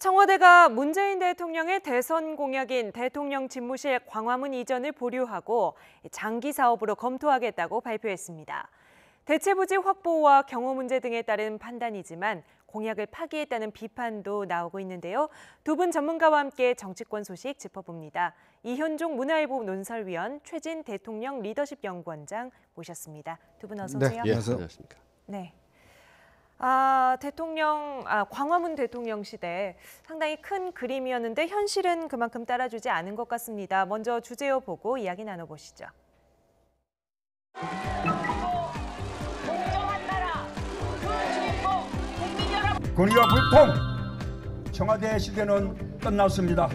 청와대가 문재인 대통령의 대선 공약인 대통령 집무실 광화문 이전을 보류하고 장기 사업으로 검토하겠다고 발표했습니다. 대체부지 확보와 경호 문제 등에 따른 판단이지만 공약을 파기했다는 비판도 나오고 있는데요. 두 분 전문가와 함께 정치권 소식 짚어봅니다. 이현종 문화일보 논설위원, 최진 대통령 리더십 연구원장 모셨습니다. 두 분 어서 오세요. 네, 안녕하십니까. 네. 광화문 대통령 시대 상당히 큰 그림이었는데 현실은 그만큼 따라주지 않은 것 같습니다. 먼저 주제어 보고 이야기 나눠보시죠. 권위와 불통, 청와대 시대는 끝났습니다.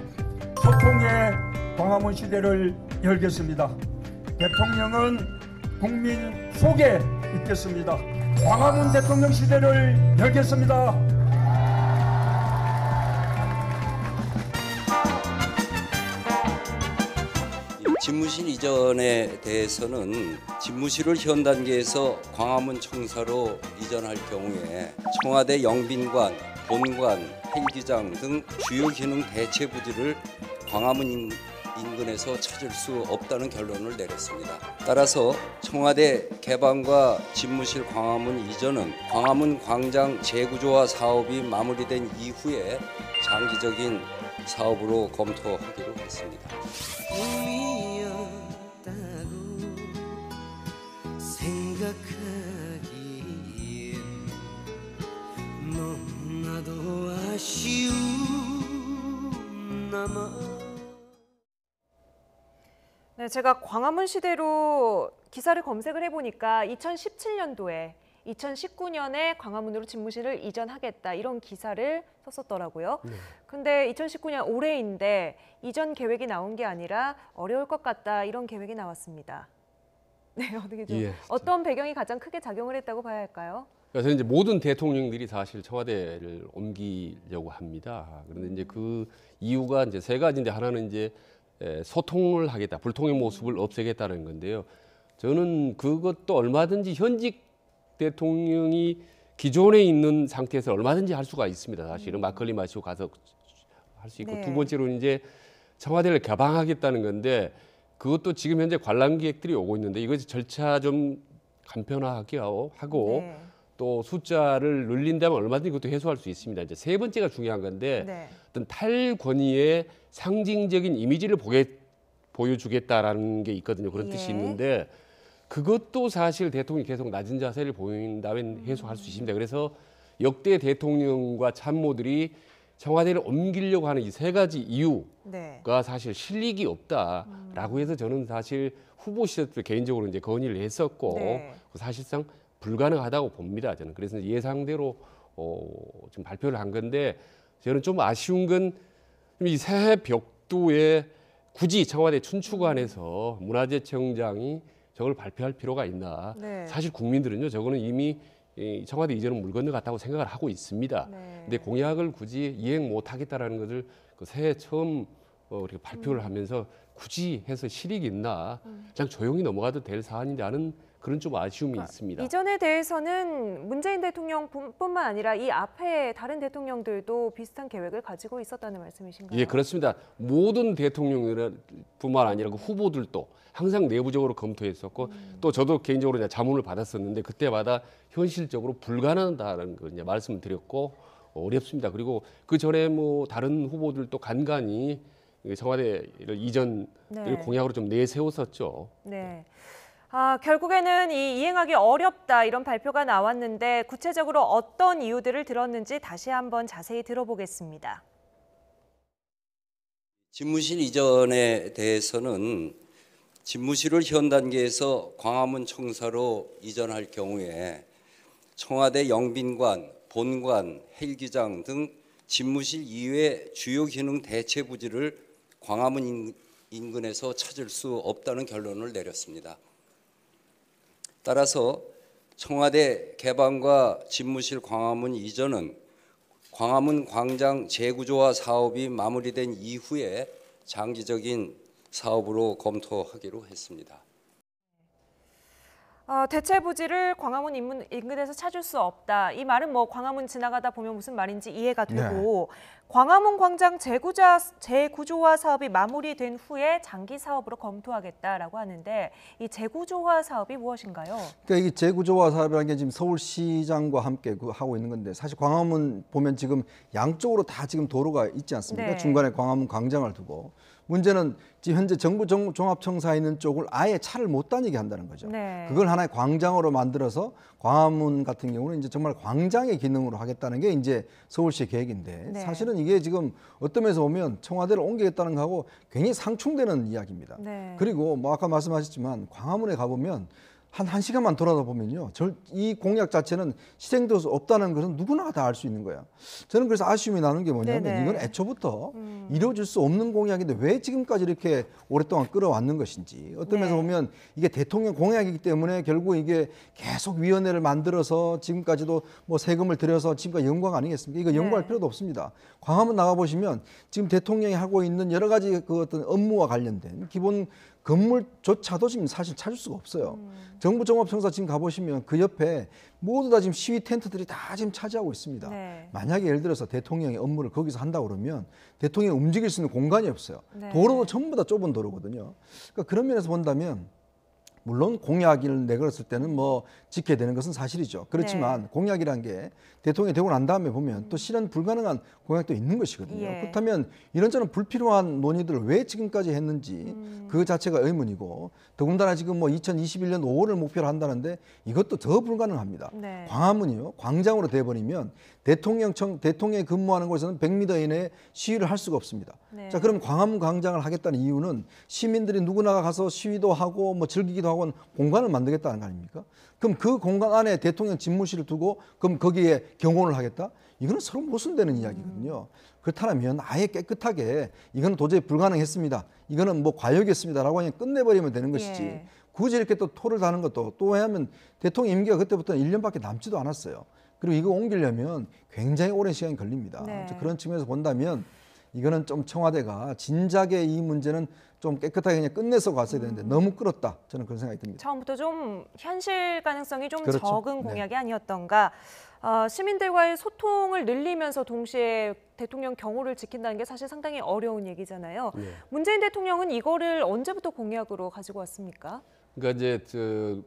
소통의 광화문 시대를 열겠습니다. 대통령은 국민 속에 있겠습니다. 광화문 대통령 시대를 열겠습니다. 집무실 이전에 대해서는 집무실을 현 단계에서 광화문 청사로 이전할 경우에 청와대 영빈관, 본관, 헬기장 등 주요 기능 대체 부지를 광화문 인근에서 찾을 수 없다는 결론을 내렸습니다. 따라서 청와대 개방과 집무실 광화문 이전은 광화문 광장 재구조화 사업이 마무리된 이후에 장기적인 사업으로 검토하기로 했습니다. 너무나도 아쉬운 남아. 네, 제가 광화문 시대로 기사를 검색을 해보니까 2017년도에 2019년에 광화문으로 집무실을 이전하겠다 이런 기사를 썼었더라고요. 근데 2019년 올해인데 이전 계획이 나온 게 아니라 어려울 것 같다 이런 계획이 나왔습니다. 네, 어떻게 좀 어떤 배경이 가장 크게 작용을 했다고 봐야 할까요? 그래서 이제 모든 대통령들이 사실 청와대를 옮기려고 합니다. 그런데 이제 그 이유가 이제 세 가지인데 하나는 이제 소통을 하겠다, 불통의 모습을 없애겠다는 건데요. 저는 그것도 얼마든지 현직 대통령이 기존에 있는 상태에서 얼마든지 할 수가 있습니다. 사실은 막걸리 마시고 가서 할 수 있고. 네. 두 번째로 이제 청와대를 개방하겠다는 건데 그것도 지금 현재 관람객들이 오고 있는데 이것이 절차 좀 간편화하게 하고 네. 또 숫자를 늘린다면 얼마든지 그것도 해소할 수 있습니다. 이제 세 번째가 중요한 건데 네. 어떤 탈권위의 상징적인 이미지를 보여주겠다라는 게 있거든요. 그런 뜻이 있는데 그것도 사실 대통령이 계속 낮은 자세를 보인다면 해소할 수 있습니다. 그래서 역대 대통령과 참모들이 청와대를 옮기려고 하는 이 세 가지 이유가 사실 실익이 없다라고 해서 저는 사실 후보 시절 때 개인적으로 이제 건의를 했었고 사실상 불가능하다고 봅니다. 저는 그래서 예상대로 지금 발표를 한 건데 저는 좀 아쉬운 건 이 새해 벽두에 굳이 청와대 춘추관에서 문화재청장이 저걸 발표할 필요가 있나? 사실 국민들은요, 저거는 이미 청와대 이전은 물 건너갔다고 생각을 하고 있습니다. 근데 공약을 굳이 이행 못 하겠다라는 것을 그 새해 처음 이렇게 발표를 하면서 굳이 해서 실익이 있나? 그냥 조용히 넘어가도 될 사안인데 하는 그런 좀 아쉬움이 있습니다. 이전에 대해서는 문재인 대통령뿐만 아니라 이 앞에 다른 대통령들도 비슷한 계획을 가지고 있었다는 말씀이신가요? 예, 그렇습니다. 모든 대통령뿐만 아니라 그 후보들도 항상 내부적으로 검토했었고 또 저도 개인적으로 이제 자문을 받았었는데 그때마다 현실적으로 불가능하다는 걸 이제 말씀을 드렸고 어렵습니다. 그리고 그 전에 뭐 다른 후보들도 간간히 청와대를 이전을 공약으로 좀 내세웠었죠. 네. 결국에는 이행하기 어렵다 이런 발표가 나왔는데 구체적으로 어떤 이유들을 들었는지 다시 한번 자세히 들어보겠습니다. 집무실 이전에 대해서는 집무실을 현 단계에서 광화문 청사로 이전할 경우에 청와대 영빈관, 본관, 헬기장 등 집무실 이외 주요 기능 대체 부지를 광화문 인근에서 찾을 수 없다는 결론을 내렸습니다. 따라서 청와대 개방과 집무실 광화문 이전은 광화문 광장 재구조화 사업이 마무리된 이후에 장기적인 사업으로 검토하기로 했습니다. 대체 부지를 광화문 인근에서 찾을 수 없다. 이 말은 뭐 광화문 지나가다 보면 무슨 말인지 이해가 되고 광화문 광장 재구조화 사업이 마무리된 후에 장기 사업으로 검토하겠다라고 하는데 이 재구조화 사업이 무엇인가요? 그러니까 이 재구조화 사업이라는 게 지금 서울시장과 함께 하고 있는 건데 사실 광화문 보면 지금 양쪽으로 다 지금 도로가 있지 않습니까? 네. 중간에 광화문 광장을 두고 문제는 지금 현재 정부 종합청사에 있는 쪽을 아예 차를 못 다니게 한다는 거죠. 네. 그걸 하나의 광장으로 만들어서 광화문 같은 경우는 이제 정말 광장의 기능으로 하겠다는 게 이제 서울시의 계획인데 네. 사실은 이게 지금 어떤 면에서 보면 청와대를 옮기겠다는 거하고 굉장히 상충되는 이야기입니다. 네. 그리고 뭐 아까 말씀하셨지만 광화문에 가보면 한 1시간만 돌아다 보면요. 이 공약 자체는 실행될 수 없다는 것은 누구나 다 알 수 있는 거야. 저는 그래서 아쉬움이 나는 게 뭐냐면 네네. 이건 애초부터 이루어질 수 없는 공약인데 왜 지금까지 이렇게 오랫동안 끌어왔는 것인지 어떤 면에서 네. 보면 이게 대통령 공약이기 때문에 결국 이게 계속 위원회를 만들어서 지금까지도 뭐 세금을 들여서 지금까지 연구한 거 아니겠습니까? 이거 연구할 네. 필요도 없습니다. 광화문 나가보시면 지금 대통령이 하고 있는 여러 가지 그 어떤 업무와 관련된 기본 건물조차도 지금 사실 찾을 수가 없어요. 정부 종합청사 지금 가보시면 그 옆에 모두 다 지금 시위 텐트들이 다 지금 차지하고 있습니다. 네. 만약에 예를 들어서 대통령의 업무를 거기서 한다고 그러면 대통령이 움직일 수 있는 공간이 없어요. 네. 도로도 전부 다 좁은 도로거든요. 그러니까 그런 면에서 본다면 물론 공약을 내걸었을 때는 뭐 지켜야 되는 것은 사실이죠. 그렇지만 네. 공약이란 게 대통령이 되고 난 다음에 보면 또 실현 불가능한 공약도 있는 것이거든요. 예. 그렇다면 이런저런 불필요한 논의들을 왜 지금까지 했는지 그 자체가 의문이고 더군다나 지금 뭐 2021년 5월을 목표로 한다는데 이것도 더 불가능합니다. 네. 광화문이요. 광장으로 돼버리면 대통령이 근무하는 곳에서는 100m 이내에 시위를 할 수가 없습니다. 네. 자, 그럼 광화문 광장을 하겠다는 이유는 시민들이 누구나 가서 시위도 하고 뭐 즐기기도 하고 하는 공간을 만들겠다는 거 아닙니까? 그럼 그 공간 안에 대통령 집무실을 두고 그럼 거기에 경호를 하겠다? 이거는 서로 모순되는 이야기거든요. 그렇다면 아예 깨끗하게 이거는 도저히 불가능했습니다. 이거는 뭐 과욕이었습니다라고 그냥 끝내버리면 되는 것이지. 예. 굳이 이렇게 또 토를 다는 것도 또 왜냐하면 대통령 임기가 그때부터는 1년밖에 남지도 않았어요. 그리고 이거 옮기려면 굉장히 오랜 시간이 걸립니다. 네. 그런 측면에서 본다면 이거는 좀 청와대가 진작에 이 문제는 좀 깨끗하게 그냥 끝내서 갔어야 되는데 너무 끌었다. 저는 그런 생각이 듭니다. 처음부터 좀 현실 가능성이 좀 그렇죠. 적은 네. 공약이 아니었던가. 시민들과의 소통을 늘리면서 동시에 대통령 경호를 지킨다는 게 사실 상당히 어려운 얘기잖아요. 네. 문재인 대통령은 이거를 언제부터 공약으로 가지고 왔습니까? 그러니까 이제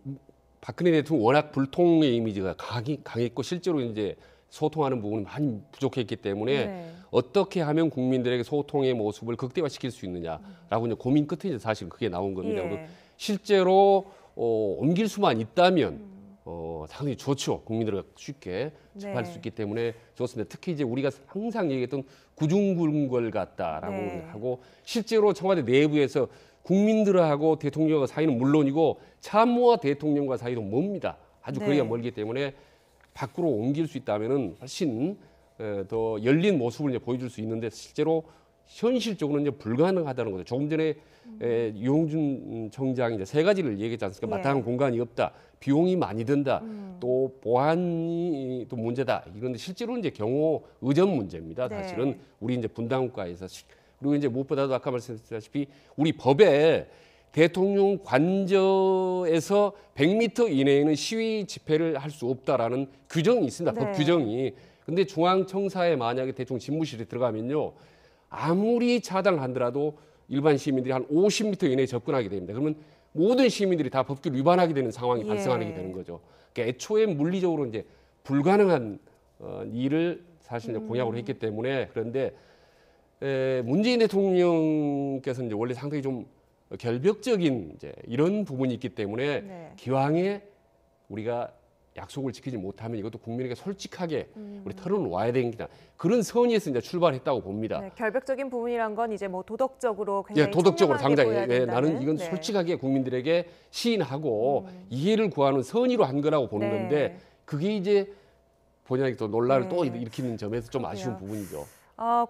박근혜 대통령 워낙 불통의 이미지가 강했고 실제로 이제 소통하는 부분이 많이 부족했기 때문에 네. 어떻게 하면 국민들에게 소통의 모습을 극대화시킬 수 있느냐라고 이제 고민 끝에 이제 사실 그게 나온 겁니다. 예. 그래서 실제로 옮길 수만 있다면 상당히 좋죠. 국민들과 쉽게 접할 네. 수 있기 때문에 좋습니다. 특히 이제 우리가 항상 얘기했던 구중굴걸 같다라고 네. 하고 실제로 청와대 내부에서 국민들하고 대통령과 사이는 물론이고 참모와 대통령과 사이도 멉니다. 아주 네. 거리가 멀기 때문에 밖으로 옮길 수 있다면은 훨씬 더 열린 모습을 이제 보여줄 수 있는데 실제로 현실적으로는 이제 불가능하다는 거죠. 조금 전에 유홍준 청장이 이제 3가지를 얘기했지 않습니까? 예. 마땅한 공간이 없다, 비용이 많이 든다, 또 보안이 또 문제다. 이런데 실제로는 이제 경호 의전 문제입니다. 네. 사실은 우리 이제 분당국가에서 그리고 이제 무엇보다도 아까 말씀드렸다시피 우리 법에 대통령 관저에서 100m 이내에는 시위 집회를 할 수 없다라는 규정이 있습니다. 네. 법 규정이. 근데 중앙청사에 만약에 대통령 집무실에 들어가면요. 아무리 차단하더라도 일반 시민들이 한 50m 이내에 접근하게 됩니다. 그러면 모든 시민들이 다 법규를 위반하게 되는 상황이 예. 발생하게 되는 거죠. 그러니까 애초에 물리적으로 이제 불가능한 일을 사실 이제 공약으로 했기 때문에 그런데 문재인 대통령께서 이제 원래 상당히 좀 결벽적인 이제 이런 부분이 있기 때문에 네. 기왕에 우리가 약속을 지키지 못하면 이것도 국민에게 솔직하게 우리 털어놓아야 되겠다. 그런 선의에서 이제 출발했다고 봅니다. 네, 결벽적인 부분이란 건 이제 뭐 도덕적으로 굉장히 예, 도덕적으로 청렴하게 당장 보여야 된다는. 나는 이건 네. 솔직하게 국민들에게 시인하고 이해를 구하는 선의로 한 거라고 보는 네. 건데 그게 이제 본인에게 또 논란을 네. 또 일으키는 점에서 좀 아쉬운 그렇군요. 부분이죠.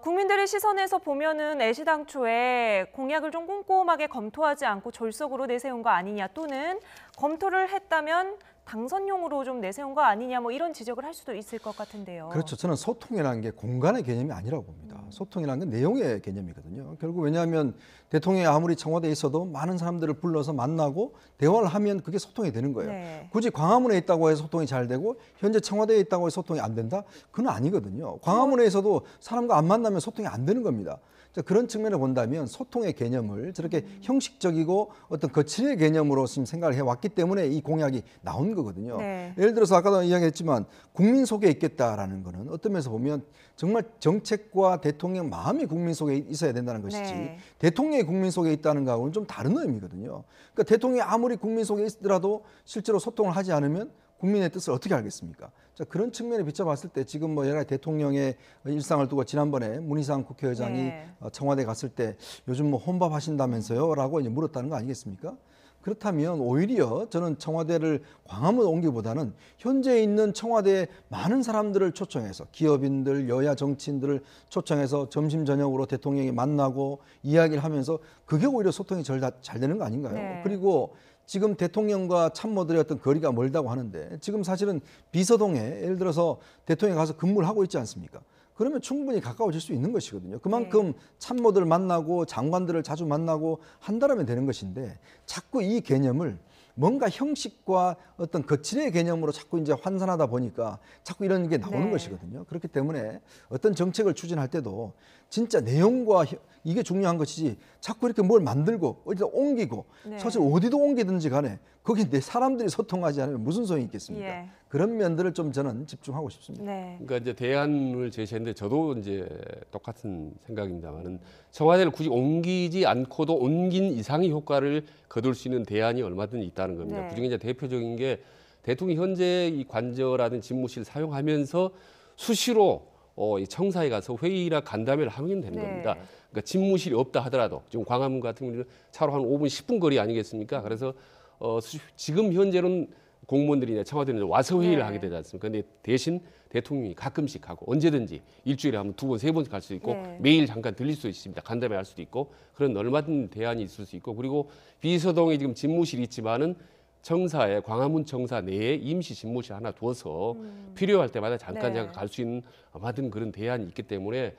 국민들의 시선에서 보면은 애시당초에 공약을 좀 꼼꼼하게 검토하지 않고 졸속으로 내세운 거 아니냐 또는 검토를 했다면 당선용으로 좀 내세운 거 아니냐 뭐 이런 지적을 할 수도 있을 것 같은데요. 그렇죠. 저는 소통이라는 게 공간의 개념이 아니라고 봅니다. 소통이라는 건 내용의 개념이거든요. 결국 왜냐하면 대통령이 아무리 청와대에 있어도 많은 사람들을 불러서 만나고 대화를 하면 그게 소통이 되는 거예요. 네. 굳이 광화문에 있다고 해서 소통이 잘 되고 현재 청와대에 있다고 해서 소통이 안 된다? 그건 아니거든요. 광화문에서도 사람과 안 만나면 소통이 안 되는 겁니다. 자, 그런 측면을 본다면 소통의 개념을 저렇게 형식적이고 어떤 거칠의 개념으로 지금 생각을 해왔기 때문에 이 공약이 나온 거거든요. 네. 예를 들어서 아까도 이야기했지만 국민 속에 있겠다라는 거는 어떤 면에서 보면 정말 정책과 대통령 마음이 국민 속에 있어야 된다는 것이지 네. 대통령이 국민 속에 있다는 거하고는 좀 다른 의미거든요. 그러니까 대통령이 아무리 국민 속에 있더라도 실제로 소통을 하지 않으면 국민의 뜻을 어떻게 알겠습니까? 자, 그런 측면에 비춰봤을 때 지금 뭐 여러 가지 대통령의 일상을 두고 지난번에 문희상 국회의장이 네. 청와대 갔을 때 요즘 뭐 혼밥하신다면서요? 라고 이제 물었다는 거 아니겠습니까? 그렇다면 오히려 저는 청와대를 광화문 옮기보다는 현재 있는 청와대에 많은 사람들을 초청해서 기업인들, 여야 정치인들을 초청해서 점심 저녁으로 대통령이 만나고 이야기를 하면서 그게 오히려 소통이 잘 되는 거 아닌가요? 네. 그리고 지금 대통령과 참모들의 어떤 거리가 멀다고 하는데 지금 사실은 비서동에 예를 들어서 대통령이 가서 근무를 하고 있지 않습니까? 그러면 충분히 가까워질 수 있는 것이거든요. 그만큼 참모들을 만나고 장관들을 자주 만나고 한다면 되는 것인데 자꾸 이 개념을 뭔가 형식과 어떤 거칠의 개념으로 자꾸 이제 환산하다 보니까 자꾸 이런 게 나오는 네. 것이거든요. 그렇기 때문에 어떤 정책을 추진할 때도 진짜 내용과 이게 중요한 것이지 자꾸 이렇게 뭘 만들고 어디다 옮기고 네. 사실 어디도 옮기든지 간에 거기 내 사람들이 소통하지 않으면 무슨 소용이 있겠습니까? 예. 그런 면들을 좀 저는 집중하고 싶습니다. 네. 그러니까 이제 대안을 제시했는데 저도 이제 똑같은 생각입니다만은 청와대를 굳이 옮기지 않고도 옮긴 이상의 효과를 거둘 수 있는 대안이 얼마든지 있다는 겁니다. 네. 그중에 이제 대표적인 게 대통령이 현재 이 관저라든 집무실 사용하면서 수시로 이 청사에 가서 회의나 간담회를 하면 되는 네. 겁니다. 그러니까 집무실이 없다 하더라도 지금 광화문 같은 경우는 차로 한 5분, 10분 거리 아니겠습니까? 그래서 지금 현재는 공무원들이나 청와대는 와서 회의를 네. 하게 되지 않습니까? 근데 대신 대통령이 가끔씩 하고 언제든지 일주일에 한 두 번, 세 번씩 갈 수 있고 네. 매일 잠깐 들릴 수 있습니다. 간담회 할 수도 있고 그런 얼마든 대안이 있을 수 있고 그리고 비서동에 지금 집무실이 있지만은 청사에 광화문 청사 내에 임시 집무실 하나 두어서 필요할 때마다 잠깐 네. 갈 수 있는 얼마든 그런 대안이 있기 때문에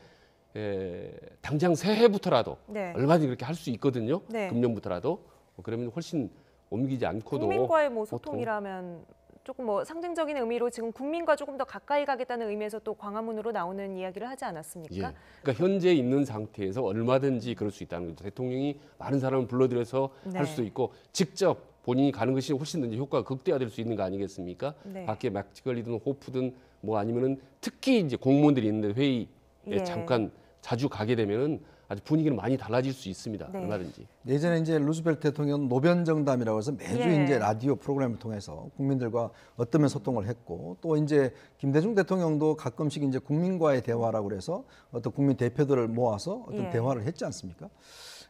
당장 새해부터라도 네. 얼마든지 그렇게 할 수 있거든요. 네. 금년부터라도 그러면 훨씬 옮기지 않고도 국민과의 뭐 보통 소통이라면 조금 뭐 상징적인 의미로 지금 국민과 조금 더 가까이 가겠다는 의미에서 또 광화문으로 나오는 이야기를 하지 않았습니까? 예. 그러니까 현재 있는 상태에서 얼마든지 그럴 수 있다는 거죠. 대통령이 많은 사람을 불러들여서 네. 할 수도 있고 직접 본인이 가는 것이 훨씬 더 효과가 극대화될 수 있는 거 아니겠습니까? 네. 밖에 막걸리든 호프든 뭐 아니면은 특히 이제 공무원들이 있는데 회의에 예. 잠깐 자주 가게 되면은 아주 분위기는 많이 달라질 수 있습니다. 네. 얼마든지. 예전에 이제 루즈벨트 대통령 노변정담이라고 해서 매주 예. 이제 라디오 프로그램을 통해서 국민들과 어떤 면 소통을 했고 또 이제 김대중 대통령도 가끔씩 이제 국민과의 대화라고 그래서 어떤 국민 대표들을 모아서 어떤 예. 대화를 했지 않습니까?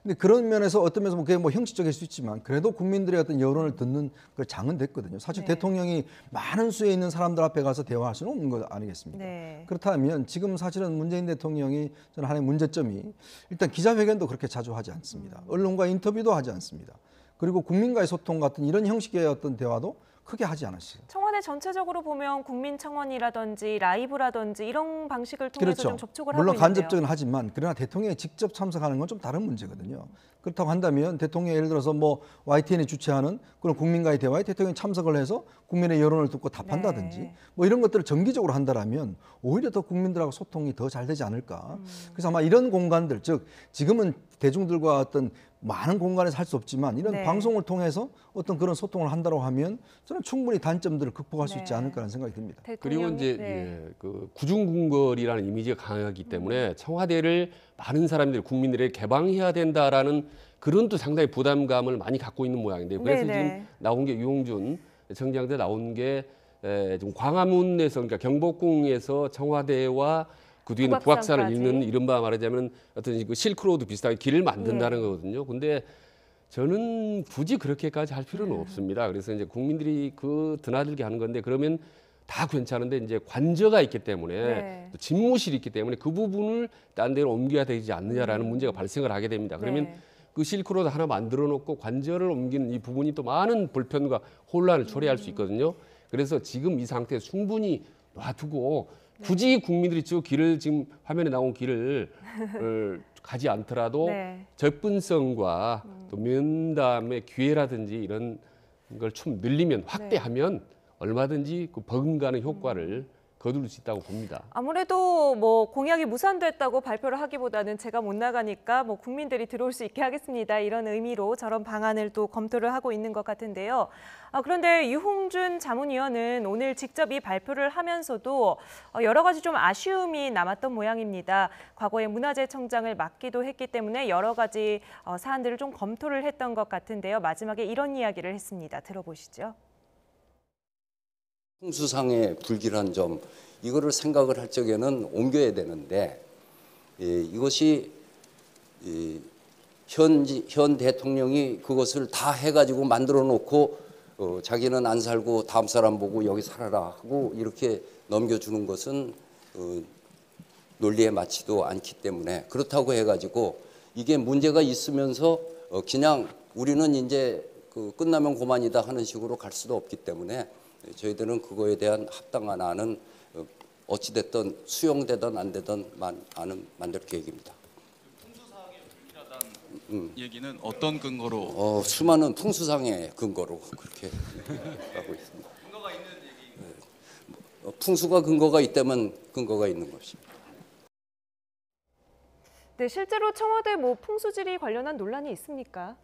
근데 그런 면에서 어떤 면에서 그게 뭐 형식적일 수 있지만 그래도 국민들의 어떤 여론을 듣는 그 장은 됐거든요. 사실 네. 대통령이 많은 수에 있는 사람들 앞에 가서 대화할 수는 없는 거 아니겠습니까? 네. 그렇다면 지금 사실은 문재인 대통령이 저는 하나의 문제점이 일단 기자회견도 그렇게 자주 하지 않습니다. 언론과 인터뷰도 하지 않습니다. 그리고 국민과의 소통 같은 이런 형식의 어떤 대화도 크게 하지 않았어요. 청와대 전체적으로 보면 국민청원이라든지 라이브라든지 이런 방식을 통해서 좀 접촉을 하고 물론 있는데요. 간접적은 하지만 그러나 대통령이 직접 참석하는 건 좀 다른 문제거든요. 그렇다고 한다면 대통령이 예를 들어서 뭐 YTN이 주최하는 그런 국민과의 대화에 대통령이 참석을 해서 국민의 여론을 듣고 답한다든지 네. 뭐 이런 것들을 정기적으로 한다라면 오히려 더 국민들하고 소통이 더 잘 되지 않을까. 그래서 아마 이런 공간들 즉 지금은 대중들과 어떤 많은 공간에서 할 수 없지만 이런 네. 방송을 통해서 어떤 그런 소통을 한다고 하면 저는 충분히 단점들을 극복할 수 있지 네. 않을까라는 생각이 듭니다. 그리고 대통령이- 이제 네. 예, 그 구중궁궐이라는 이미지가 강하기 때문에 청와대를 많은 사람들이 국민들에게 개방해야 된다라는 그런 또 상당히 부담감을 많이 갖고 있는 모양인데요. 그래서 네네. 지금 나온 게 유홍준 청장대 나온 게 지금 광화문에서 그러니까 경복궁에서 청와대와 그 뒤에는 북악산까지. 북악산을 잇는 이른바 말하자면 어떤 그 실크로드 비슷하게 길을 만든다는 예. 거거든요. 근데 저는 굳이 그렇게까지 할 필요는 없습니다. 그래서 이제 국민들이 그 드나들게 하는 건데 그러면 다 괜찮은데 이제 관저가 있기 때문에 네. 또 집무실이 있기 때문에 그 부분을 딴 데로 옮겨야 되지 않느냐라는 문제가 발생을 하게 됩니다. 그러면 네. 그 실크로드 하나 만들어 놓고 관저를 옮기는 이 부분이 또 많은 불편과 혼란을 초래할 수 있거든요. 그래서 지금 이 상태에 충분히 놔두고 굳이 국민들이 쭉 길을 지금 화면에 나온 길을 가지 않더라도 네. 접근성과 또 면담의 기회라든지 이런 걸 좀 늘리면 확대하면 얼마든지 그 버금가는 효과를 거둘 수 있다고 봅니다. 아무래도 뭐 공약이 무산됐다고 발표를 하기보다는 제가 못 나가니까 뭐 국민들이 들어올 수 있게 하겠습니다. 이런 의미로 저런 방안을 또 검토를 하고 있는 것 같은데요. 그런데 유홍준 자문위원은 오늘 직접 이 발표를 하면서도 여러 가지 좀 아쉬움이 남았던 모양입니다. 과거에 문화재청장을 맡기도 했기 때문에 여러 가지 사안들을 좀 검토를 했던 것 같은데요. 마지막에 이런 이야기를 했습니다. 들어보시죠. 풍수상의 불길한 점 이거를 생각을 할 적에는 옮겨야 되는데 이것이 현 대통령이 그것을 다 해가지고 만들어 놓고 자기는 안 살고 다음 사람 보고 여기 살아라 하고 이렇게 넘겨주는 것은 논리에 맞지도 않기 때문에 그렇다고 해가지고 이게 문제가 있으면서 그냥 우리는 이제 끝나면 그만이다 하는 식으로 갈 수도 없기 때문에 저희들은 그거에 대한 합당한 안은 어찌됐든 수용되든 안 되든 안은 만들 계획입니다. 풍수사항의 불필요하다는 얘기는 어떤 근거로? 수많은 풍수상의 근거로 그렇게 하고 있습니다. 근거가 있는 얘기. 풍수가 근거가 있다면 근거가 있는 것입니다. 네, 실제로 청와대 뭐 풍수지리 관련한 논란이 있습니까?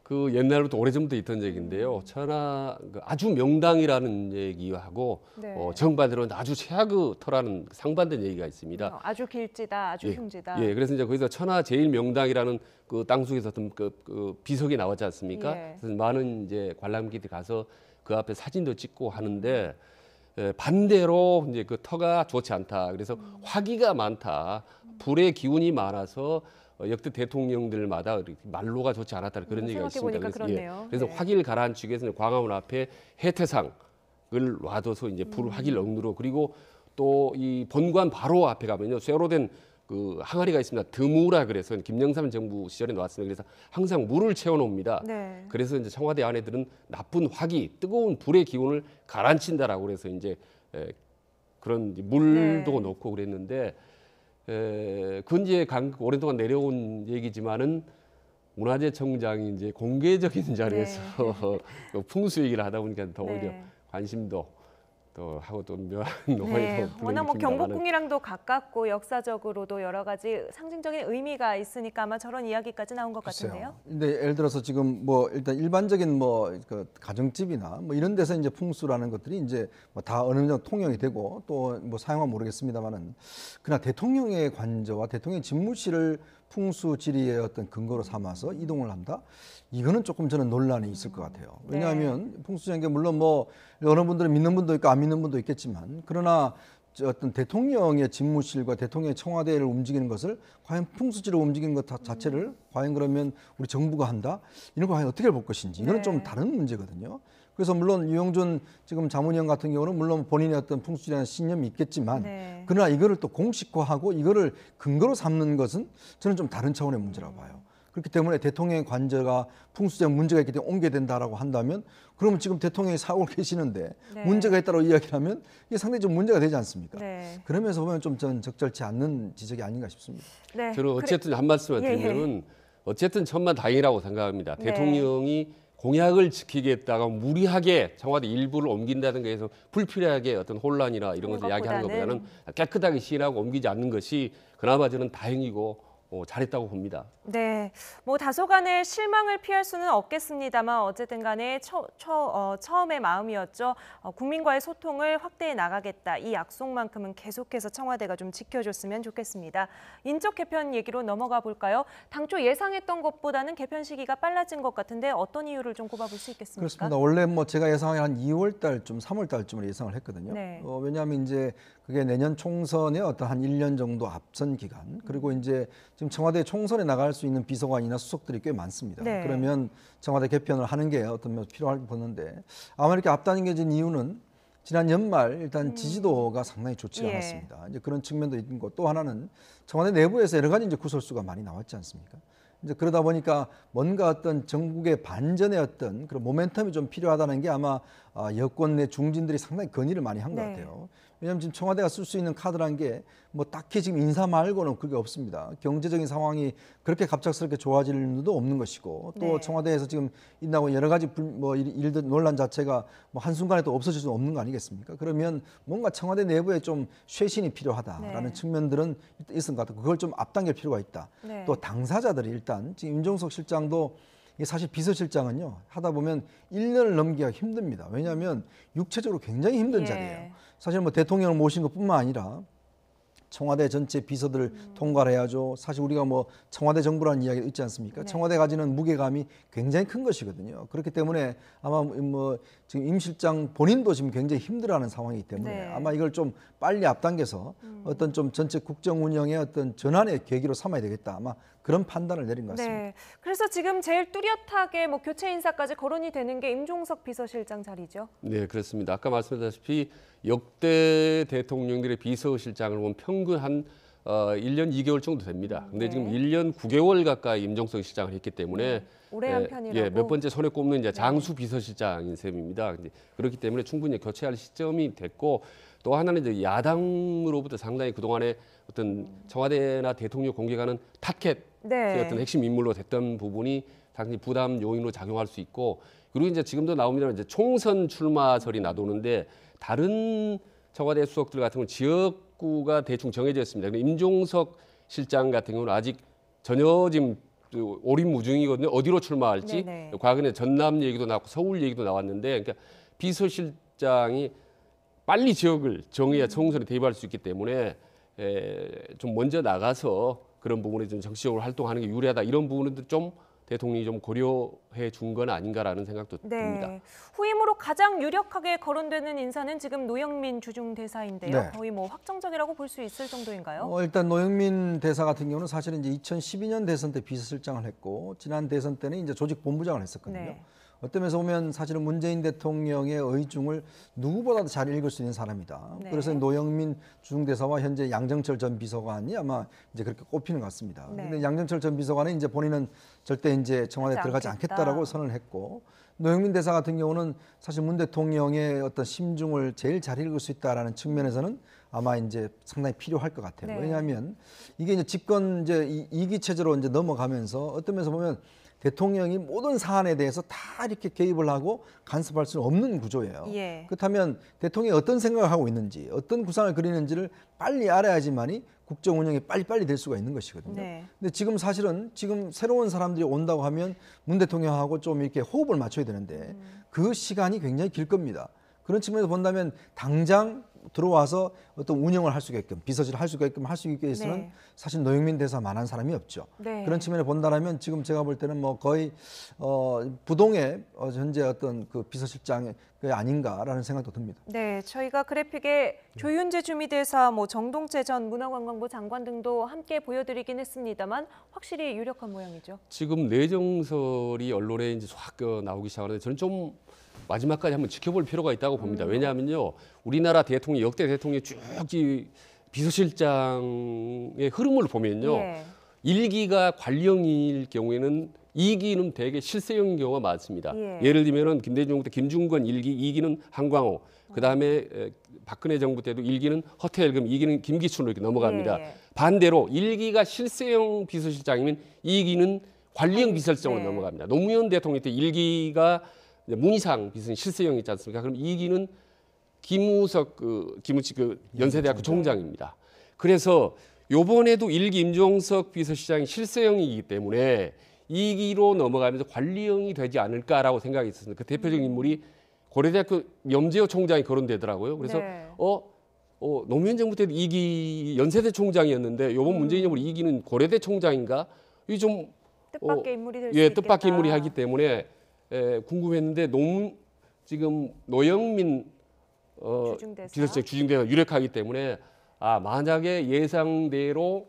그 옛날부터 오래전부터 있던 얘기인데요. 천하 아주 명당이라는 얘기하고 네. 정반대로는 아주 최악의 터라는 상반된 얘기가 있습니다. 아주 길지다, 아주 흉지다. 예, 그래서 이제 거기서 천하 제일 명당이라는 그 땅속에서 어떤 그 비석이 나왔지 않습니까? 예. 그래서 많은 이제 관람객들이 가서 그 앞에 사진도 찍고 하는데 반대로 이제 그 터가 좋지 않다. 그래서 화기가 많다. 불의 기운이 많아서 역대 대통령들마다 말로가 좋지 않았다 그런 얘기가 있습니다. 생각해보니까 그렇네요. 그래서 네. 화기를 가라앉히기 위해서는 광화문 앞에 해태상을 놔둬서 이제 불 화기를 억누르고 그리고 또 이 본관 바로 앞에 가면요 쇠로 된 그 항아리가 있습니다. 드무라 그래서 김영삼 정부 시절에 나왔습니다. 그래서 항상 물을 채워놓습니다. 네. 그래서 이제 청와대 안에들은 나쁜 화기, 뜨거운 불의 기운을 가라앉힌다라고 그래서 이제 그런 물도 네. 넣고 그랬는데. 그건 이제 오랫동안 내려온 얘기지만은 문화재청장이 이제 공개적인 자리에서 풍수 얘기를 하다 보니까 더 오히려 네. 관심도 또 하고 또 묘한 네, 노래도 워낙 뭐 경복궁이랑도 가깝고 역사적으로도 여러 가지 상징적인 의미가 있으니까 아마 저런 이야기까지 나온 것 같은데요. 근데 예를 들어서 지금 뭐 일단 일반적인 그 가정집이나 뭐 이런 데서 이제 풍수라는 것들이 이제 뭐 다 어느 정도 통용이 되고 또 뭐 사용하면 모르겠습니다만은 그러나 대통령의 관저와 대통령 집무실을 풍수 지리의 어떤 근거로 삼아서 이동을 한다. 이거는 조금 저는 논란이 있을 것 같아요. 왜냐하면 풍수라는 게 물론 뭐 어느 분들은 믿는 분도 있고 안 믿는 분도 있겠지만 그러나 어떤 대통령의 집무실과 대통령의 청와대를 움직이는 것을 과연 풍수지로 움직이는 것 자체를 과연 그러면 우리 정부가 한다? 이런 거 과연 어떻게 볼 것인지 이거는 좀 다른 문제거든요. 그래서 물론 유영준 지금 자문위원 같은 경우는 물론 본인의 어떤 풍수지리라는 신념이 있겠지만 그러나 이거를 또 공식화하고 이거를 근거로 삼는 것은 저는 좀 다른 차원의 문제라고 봐요. 그렇기 때문에 대통령의 관저가 풍수적 문제가 있기 때문에 옮겨야 된다라고 한다면 그러면 지금 대통령이 사고 계시는데 문제가 있다고 이야기를 하면 이게 상당히 좀 문제가 되지 않습니까? 그러면서 보면 좀 전 적절치 않는 지적이 아닌가 싶습니다. 네. 저는 어쨌든 한 말씀만 드리면은 어쨌든 천만다행이라고 생각합니다. 대통령이 공약을 지키겠다가 무리하게 청와대 일부를 옮긴다든가 해서 불필요하게 어떤 혼란이나 이런 것을 이야기하는 것보다는 깨끗하게 시인하고 옮기지 않는 것이 그나마 저는 다행이고 잘했다고 봅니다. 네, 뭐 다소간의 실망을 피할 수는 없겠습니다만 어쨌든 간에 처음의 마음이었죠. 국민과의 소통을 확대해 나가겠다. 이 약속만큼은 계속해서 청와대가 좀 지켜줬으면 좋겠습니다. 인적 개편 얘기로 넘어가 볼까요? 당초 예상했던 것보다는 개편 시기가 빨라진 것 같은데 어떤 이유를 좀 꼽아볼 수 있겠습니까? 그렇습니다. 원래 뭐 제가 예상한 한 2월 달쯤, 3월 달쯤으로 예상을 했거든요. 왜냐하면 이제 그게 내년 총선의 어떤 한 1년 정도 앞선 기간 그리고 이제 지금 청와대 총선에 나갈 수 있는 비서관이나 수석들이 꽤 많습니다. 그러면 청와대 개편을 하는 게 어떤 필요할 보는데 아마 이렇게 앞당겨진 이유는 지난 연말 일단 지지도가 상당히 좋지 않았습니다. 이제 그런 측면도 있고 또 하나는 청와대 내부에서 여러 가지 이제 구설수가 많이 나왔지 않습니까? 이제 그러다 보니까 뭔가 어떤 전국의 반전의 어떤 그런 모멘텀이 좀 필요하다는 게 아마 여권 내 중진들이 상당히 건의를 많이 한 것 네. 같아요. 왜냐하면 지금 청와대가 쓸 수 있는 카드란 게 뭐 딱히 지금 인사 말고는 그게 없습니다. 경제적인 상황이 그렇게 갑작스럽게 좋아질 일도 없는 것이고 또 네. 청와대에서 지금 있나고 여러 가지 일들 논란 자체가 뭐 한순간에 또 없어질 수는 없는 거 아니겠습니까? 그러면 뭔가 청와대 내부에 좀 쇄신이 필요하다라는 네. 측면들은 있은 것 같고 그걸 좀 앞당길 필요가 있다. 네. 또 당사자들이 일단 지금 임종석 실장도 이게 사실 비서실장은요 하다 보면 1년을 넘기기가 힘듭니다. 왜냐하면 육체적으로 굉장히 힘든 예. 자리예요. 사실 뭐 대통령을 모신 것뿐만 아니라 청와대 전체 비서들을 통과를 해야죠. 사실 우리가 뭐 청와대 정부라는 이야기가 있지 않습니까? 네. 청와대 가지는 무게감이 굉장히 큰 것이거든요. 그렇기 때문에 아마 뭐 지금 임 실장 본인도 지금 굉장히 힘들어하는 상황이기 때문에 네. 아마 이걸 좀 빨리 앞당겨서 어떤 좀 전체 국정 운영의 어떤 전환의 계기로 삼아야 되겠다. 아마 그런 판단을 내린 것 같습니다. 네. 그래서 지금 제일 뚜렷하게 뭐 교체 인사까지 거론이 되는 게 임종석 비서실장 자리죠. 네, 그렇습니다. 아까 말씀드렸다시피 역대 대통령들의 비서실장을 보면 평균 한 1년 2개월 정도 됩니다. 근데 네. 지금 1년 9개월 가까이 임종석 실장을 했기 때문에 오래 한 편이라고. 예, 몇 번째 손에 꼽는 이제 장수 비서실장인 셈입니다. 근데 그렇기 때문에 충분히 교체할 시점이 됐고 또 하나는 이제 야당으로부터 상당히 그동안에 어떤 청와대나 대통령 공개가는 타켓 네. 어떤 핵심 인물로 됐던 부분이 상당히 부담 요인으로 작용할 수 있고 그리고 이제 지금도 나옵니다만 이제 총선 출마설이 나도는데 다른 청와대 수석들 같은 경우는 지역구가 대충 정해져 있습니다. 근데 임종석 실장 같은 경우는 아직 전혀 지금 오림무중이거든요. 어디로 출마할지. 네네. 과거에 전남 얘기도 나왔고 서울 얘기도 나왔는데 그러니까 비서실장이 빨리 지역을 정해야 총선에 대입할 수 있기 때문에 좀 먼저 나가서 그런 부분에 좀 정치적으로 활동하는 게 유리하다. 이런 부분도 좀 대통령이 좀 고려해 준 건 아닌가라는 생각도 듭니다. 네. 후임으로 가장 유력하게 거론되는 인사는 지금 노영민 주중대사인데요. 네. 거의 뭐 확정적이라고 볼 수 있을 정도인가요? 일단 노영민 대사 같은 경우는 사실은 이제 2012년 대선 때 비서실장을 했고 지난 대선 때는 이제 조직본부장을 했었거든요. 네. 어떤 면에서 보면 사실은 문재인 대통령의 의중을 누구보다도 잘 읽을 수 있는 사람이다. 네. 그래서 노영민 주중대사와 현재 양정철 전 비서관이 아마 이제 그렇게 꼽히는 것 같습니다. 네. 근데 양정철 전 비서관은 이제 본인은 절대 이제 청와대에 하지 들어가지 않겠다. 않겠다라고 선언을 했고 노영민 대사 같은 경우는 사실 문 대통령의 어떤 심중을 제일 잘 읽을 수 있다라는 측면에서는 아마 이제 상당히 필요할 것 같아요. 네. 왜냐하면 이게 이제 집권 이제 이기 체제로 이제 넘어가면서 어떤 면에서 보면 대통령이 모든 사안에 대해서 다 이렇게 개입을 하고 간섭할 수는 없는 구조예요. 예. 그렇다면 대통령이 어떤 생각을 하고 있는지, 어떤 구상을 그리는지를 빨리 알아야지만이 국정 운영이 빨리빨리 될 수가 있는 것이거든요. 네. 근데 지금 사실은 지금 새로운 사람들이 온다고 하면 문 대통령하고 좀 이렇게 호흡을 맞춰야 되는데 그 시간이 굉장히 길 겁니다. 그런 측면에서 본다면 당장 들어와서 어떤 운영을 할 수 있게끔 비서실을 할 수 있게끔 할 수 있게 해서는 네. 사실 노영민 대사만한 사람이 없죠. 네. 그런 측면에 본다면 지금 제가 볼 때는 뭐 거의 부동의 현재 어떤 그 비서실장이 아닌가라는 생각도 듭니다. 네, 저희가 그래픽에 조윤재 주미대사, 뭐 정동재 전 문화관광부 장관 등도 함께 보여드리긴 했습니다만 확실히 유력한 모양이죠. 지금 내정설이 언론에 이제 쫙 나오기 시작하는데 저는 좀 마지막까지 한번 지켜볼 필요가 있다고 봅니다. 왜냐하면요, 우리나라 대통령 역대 대통령 쭉 비서실장의 흐름을 보면요, 예. 1기가 관령일 경우에는 2기는 대개 실세형인 경우가 많습니다. 예. 예를 들면은 김대중 정부 때 김중건 1기, 2기는 한광호, 그 다음에 박근혜 정부 때도 1기는 허태일금, 2기는 김기춘으로 이렇게 넘어갑니다. 예. 반대로 1기가 실세형 비서실장이면 2기는 관리형 비서실장으로 네. 넘어갑니다. 노무현 대통령 때 1기가 문희상 비서는 실세형 있지 않습니까? 그럼 2기는 김우석 김우식 연세대학교 총장입니다. 그래서 요번에도 1기 임종석 비서실장이 실세형이기 때문에 2기로 넘어가면서 관리형이 되지 않을까라고 생각이 있었습니다. 그 대표적인 인물이 고려대학교 염재호 총장이 거론되더라고요. 그래서 네. 노무현 정부 때도 2기 연세대 총장이었는데 요번 문재인 정부 2기는 고려대 총장인가? 이 좀 뜻밖의 인물이 될 수 있겠다. 뜻밖의 인물이 하기 때문에 궁금했는데 지금 노영민 주중대사. 비서실장 주중대사 유력하기 때문에 만약에 예상대로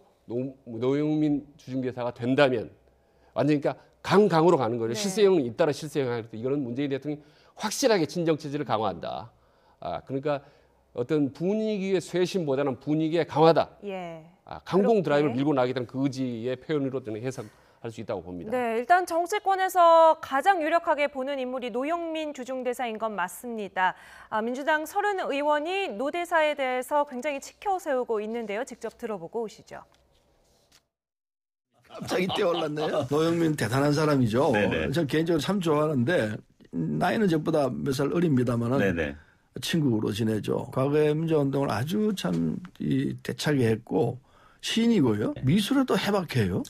노영민 주중대사가 된다면 완전히 그러니까 강으로 가는 거죠. 네. 실세형은 잇따라 실세형할 때 이거는 문재인 대통령이 확실하게 친정 체제를 강화한다. 그러니까 어떤 분위기의 쇄신보다는 분위기의 강화다. 예. 강공 그렇게. 드라이브를 밀고 나가겠다는 그 의지의 표현으로 저는 해석하고 할 수 있다고 봅니다. 네, 일단 정치권에서 가장 유력하게 보는 인물이 노영민 주중대사인 건 맞습니다. 민주당 30 의원이 노 대사에 대해서 굉장히 치켜세우고 있는데요. 직접 들어보고 오시죠. 갑자기 뛰어올랐네요. 노영민 대단한 사람이죠. 저 개인적으로 참 좋아하는데 나이는 저보다 몇 살 어립니다만은 친구로 지내죠. 과거에 민주화운동을 아주 참 대차게 했고 시인이고요. 미술에도 해박해요.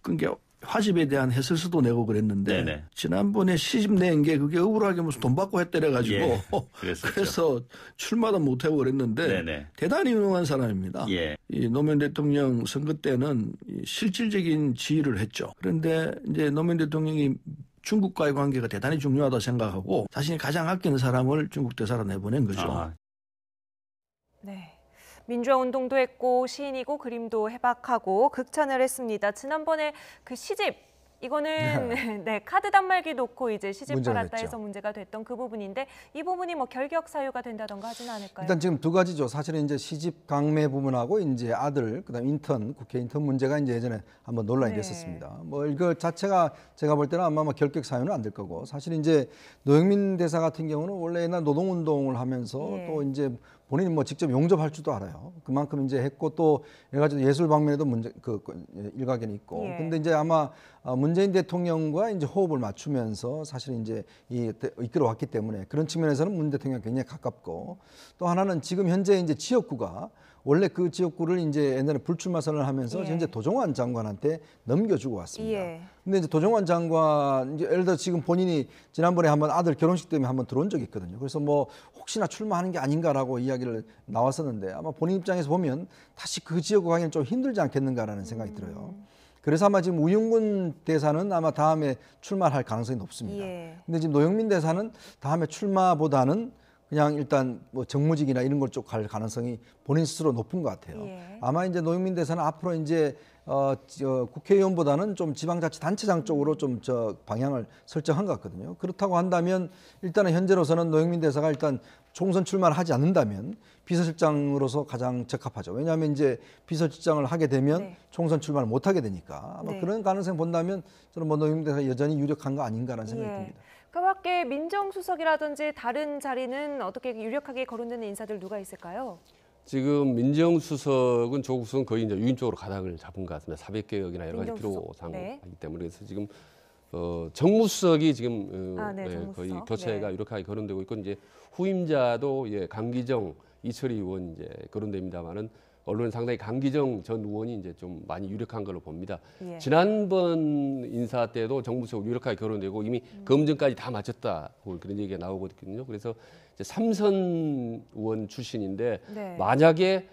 그러니까 화집에 대한 해설서도 내고 그랬는데 지난번에 시집 낸 게 그게 억울하게 무슨 돈 받고 했대래 가지고 그래서 출마도 못 하고 그랬는데 대단히 유능한 사람입니다. 이 노무현 대통령 선거 때는 실질적인 지휘를 했죠. 그런데 이제 노무현 대통령이 중국과의 관계가 대단히 중요하다 생각하고 자신이 가장 아끼는 사람을 중국 대사로 내보낸 거죠. 네. 민주화 운동도 했고 시인이고 그림도 해박하고 극찬을 했습니다. 지난번에 그 시집 이거는 네, 카드 단말기 놓고 이제 시집 팔았다 해서 문제가 됐던 그 부분인데 이 부분이 뭐 결격 사유가 된다던가 하지는 않을까요? 일단 지금 두 가지죠. 사실은 이제 시집 강매 부분하고 이제 아들 그다음 인턴 국회 인턴 문제가 이제 예전에 한번 논란이 됐었습니다. 뭐 이거 자체가 제가 볼 때는 아마 결격 사유는 안 될 거고 사실 이제 노영민 대사 같은 경우는 원래 옛날 노동운동을 하면서 또 이제 본인이 뭐 직접 용접할 줄도 알아요. 그만큼 이제 했고 또 여러 가지 예술 방면에도 일가견이 있고. 근데 이제 아마 문재인 대통령과 이제 호흡을 맞추면서 사실 이제 이끌어 왔기 때문에 그런 측면에서는 문 대통령 굉장히 가깝고 또 하나는 지금 현재 이제 지역구가 원래 그 지역구를 이제 옛날에 불출마 선언을 하면서 현재 도종환 장관한테 넘겨주고 왔습니다. 근데 이제 도종환 장관 이제 예를 들어 지금 본인이 지난번에 한번 아들 결혼식 때문에 한번 들어온 적이 있거든요. 그래서 뭐 혹시나 출마하는 게 아닌가라고 이야기를 나왔었는데 아마 본인 입장에서 보면 다시 그 지역구 가기는 좀 힘들지 않겠는가라는 생각이 들어요. 그래서 아마 지금 우영근 대사는 아마 다음에 출마할 가능성이 높습니다. 근데 지금 노영민 대사는 다음에 출마보다는 그냥 일단 뭐 정무직이나 이런 걸 쪽 갈 가능성이 본인 스스로 높은 것 같아요. 아마 이제 노영민 대사는 앞으로 이제 국회의원보다는 좀 지방자치단체장 쪽으로 좀 방향을 설정한 것 같거든요. 그렇다고 한다면 일단은 현재로서는 노영민 대사가 일단 총선 출마를 하지 않는다면 비서실장으로서 가장 적합하죠. 왜냐하면 이제 비서실장을 하게 되면 총선 출마를 못 하게 되니까 아마 그런 가능성 본다면 저는 뭐 노영민 대사가 여전히 유력한 거 아닌가라는 생각이 듭니다. 그 밖에 민정수석이라든지 다른 자리는 어떻게 유력하게 거론되는 인사들 누가 있을까요? 지금 민정수석은 조국 수석은 거의 이제 유인적으로 가닥을 잡은 것 같습니다. 400개역이나 여러 가지 필요사항이 하기 때문에 그래서 지금 정무수석이 지금 정무수석. 거의 교체가 유력하게 거론되고 있고 이제 후임자도 강기정, 이철희 의원 이제 거론됩니다만은 언론은 상당히 강기정 전 의원이 이제 좀 많이 유력한 걸로 봅니다. 지난번 인사 때도 정무수석 유력하게 거론되고 이미 검증까지 다 마쳤다고 그런 얘기가 나오거든요. 그래서 이제 삼선 의원 출신인데 만약에